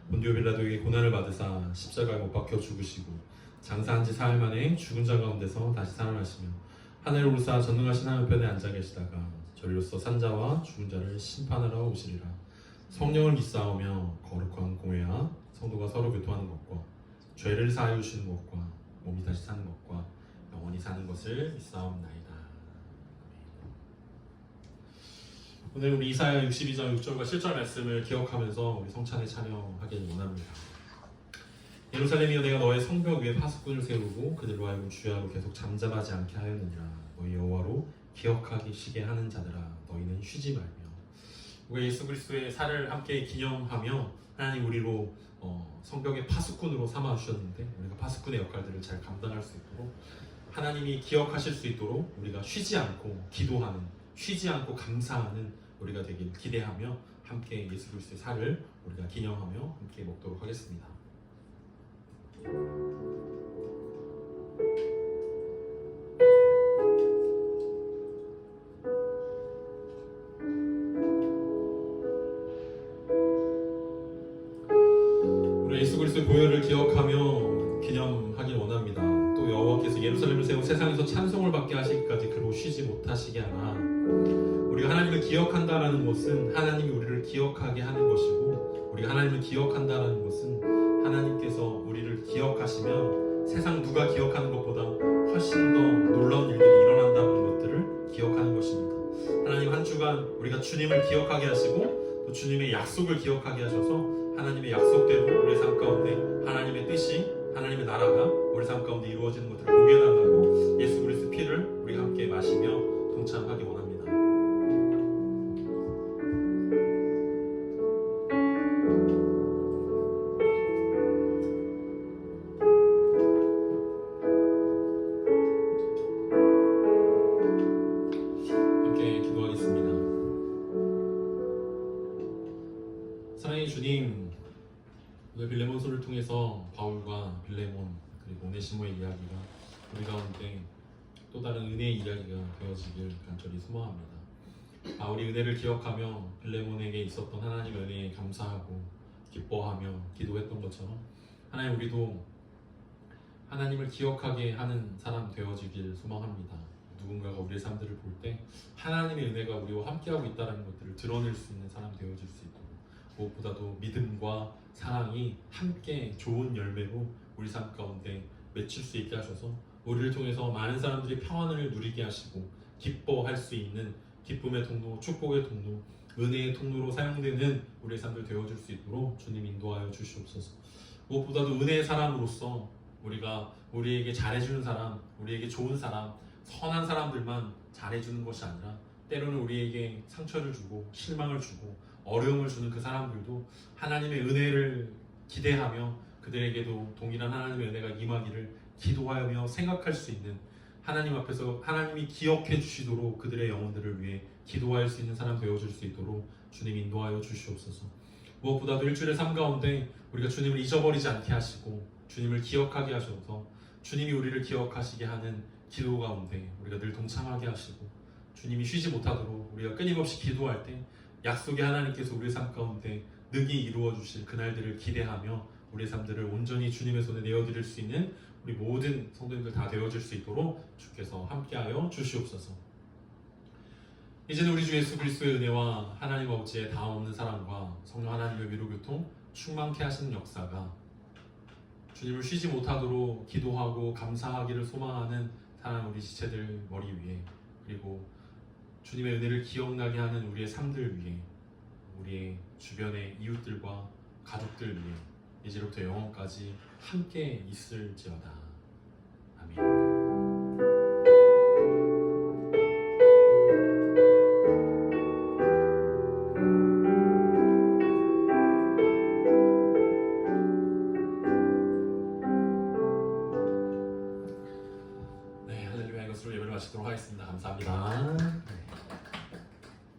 본디오 빌라도에게 고난을 받으사 십자가에 못 박혀 죽으시고 장사한 지 사흘 만에 죽은 자 가운데서 다시 살아나시며 하늘을 오르사 전능하신 하나님 편에 앉아 계시다가 저리로서 산자와 죽은 자를 심판하러 오시리라. 성령을 믿사오며 거룩한 공회와 성도가 서로 교통하는 것과 죄를 사하여 주시는 것과 몸이 다시 사는 것과 영원히 사는 것을 믿사옵나이다. 오늘 우리 이사야 62장 6절과 7절 말씀을 기억하면서 우리 성찬에 참여하길 원합니다. 예루살렘이여 내가 너의 성벽 위에 파수꾼을 세우고 그들로 하여금 주야로 계속 잠잠하지 않게 하였느니라. 너희 여호와로 기억하시게 하는 자들아 너희는 쉬지 말며. 우리 예수 그리스도의 살을 함께 기념하며 하나님 우리로 성벽의 파수꾼으로 삼아 주셨는데 우리가 파수꾼의 역할들을 잘 감당할 수 있도록 하나님이 기억하실 수 있도록 우리가 쉬지 않고 기도하는, 쉬지 않고 감사하는 우리가 되길 기대하며 함께 예수 그리스도의 살을 우리가 기념하며 함께 먹도록 하겠습니다. 우리 예수 그리스도의 보혈을 기억하며 기념하길 원합니다. 또 여호와께서 예루살렘을 세워 세상에서 찬송을 받게 하시기까지 그로 쉬지 못하시게 하나 우리가 하나님을 기억한다라는 것은 하나님이 우리를 기억하게 하는 것이고 우리가 하나님을 기억한다라는 것은 하나님께서 우리를 기억하시면 세상 누가 기억하는 것보다 훨씬 더 놀라운 일들이 일어난다는 것들을 기억하는 것입니다. 하나님 한 주간 우리가 주님을 기억하게 하시고 또 주님의 약속을 기억하게 하셔서 하나님의 약속대로 우리 삶 가운데 하나님의 뜻이, 하나님의 나라가 우리 삶 가운데 이루어지는 것들을 보게 해달라고 예수 그리스도의 피를 우리 함께 마시며 동참하기 원합니다. 함께 기도하겠습니다. 사랑의 주님, 오늘 빌레몬서를 통해서 바울과 빌레몬 그리고 오네시모의 이야기가 우리 가운데 또 다른 은혜의 이야기가 되어지길 간절히 소망합니다. 바울이 은혜를 기억하며 빌레몬에게 있었던 하나님의 은혜에 감사하고 기뻐하며 기도했던 것처럼 하나님, 우리도 하나님을 기억하게 하는 사람 되어지길 소망합니다. 누군가가 우리의 삶들을 볼 때 하나님의 은혜가 우리와 함께하고 있다는 것들을 드러낼 수 있는 사람 되어질 수 있도록, 무엇보다도 믿음과 사랑이 함께 좋은 열매로 우리 삶 가운데 맺힐 수 있게 하셔서 우리를 통해서 많은 사람들이 평안을 누리게 하시고 기뻐할 수 있는 기쁨의 통로, 축복의 통로, 은혜의 통로로 사용되는 우리의 삶들 되어줄 수 있도록 주님 인도하여 주시옵소서. 무엇보다도 은혜의 사람으로서 우리가 우리에게 잘해주는 사람, 우리에게 좋은 사람, 선한 사람들만 잘해주는 것이 아니라 때로는 우리에게 상처를 주고 실망을 주고 어려움을 주는 그 사람들도 하나님의 은혜를 기대하며 그들에게도 동일한 하나님의 은혜가 임하기를 기도하며 생각할 수 있는, 하나님 앞에서 하나님이 기억해 주시도록 그들의 영혼들을 위해 기도할 수 있는 사람 되어줄 수 있도록 주님 인도하여 주시옵소서. 무엇보다도 일주일의 삶 가운데 우리가 주님을 잊어버리지 않게 하시고 주님을 기억하게 하셔서 주님이 우리를 기억하시게 하는 기도 가운데 우리가 늘 동참하게 하시고, 주님이 쉬지 못하도록 우리가 끊임없이 기도할 때 약속의 하나님께서 우리의 삶 가운데 능히 이루어 주실 그날들을 기대하며 우리의 삶들을 온전히 주님의 손에 내어드릴 수 있는 우리 모든 성도님들 다 되어질 수 있도록 주께서 함께하여 주시옵소서. 이제는 우리 주 예수 그리스도의 은혜와 하나님 아버지의 다함없는 사랑과 성령 하나님의 위로교통 충만케 하시는 역사가 주님을 쉬지 못하도록 기도하고 감사하기를 소망하는 사랑하는 우리 지체들 머리 위에, 그리고 주님의 은혜를 기억나게 하는 우리의 삶들 위에, 우리의 주변의 이웃들과 가족들 위에 이제로부터 영원까지 함께 있을지어다.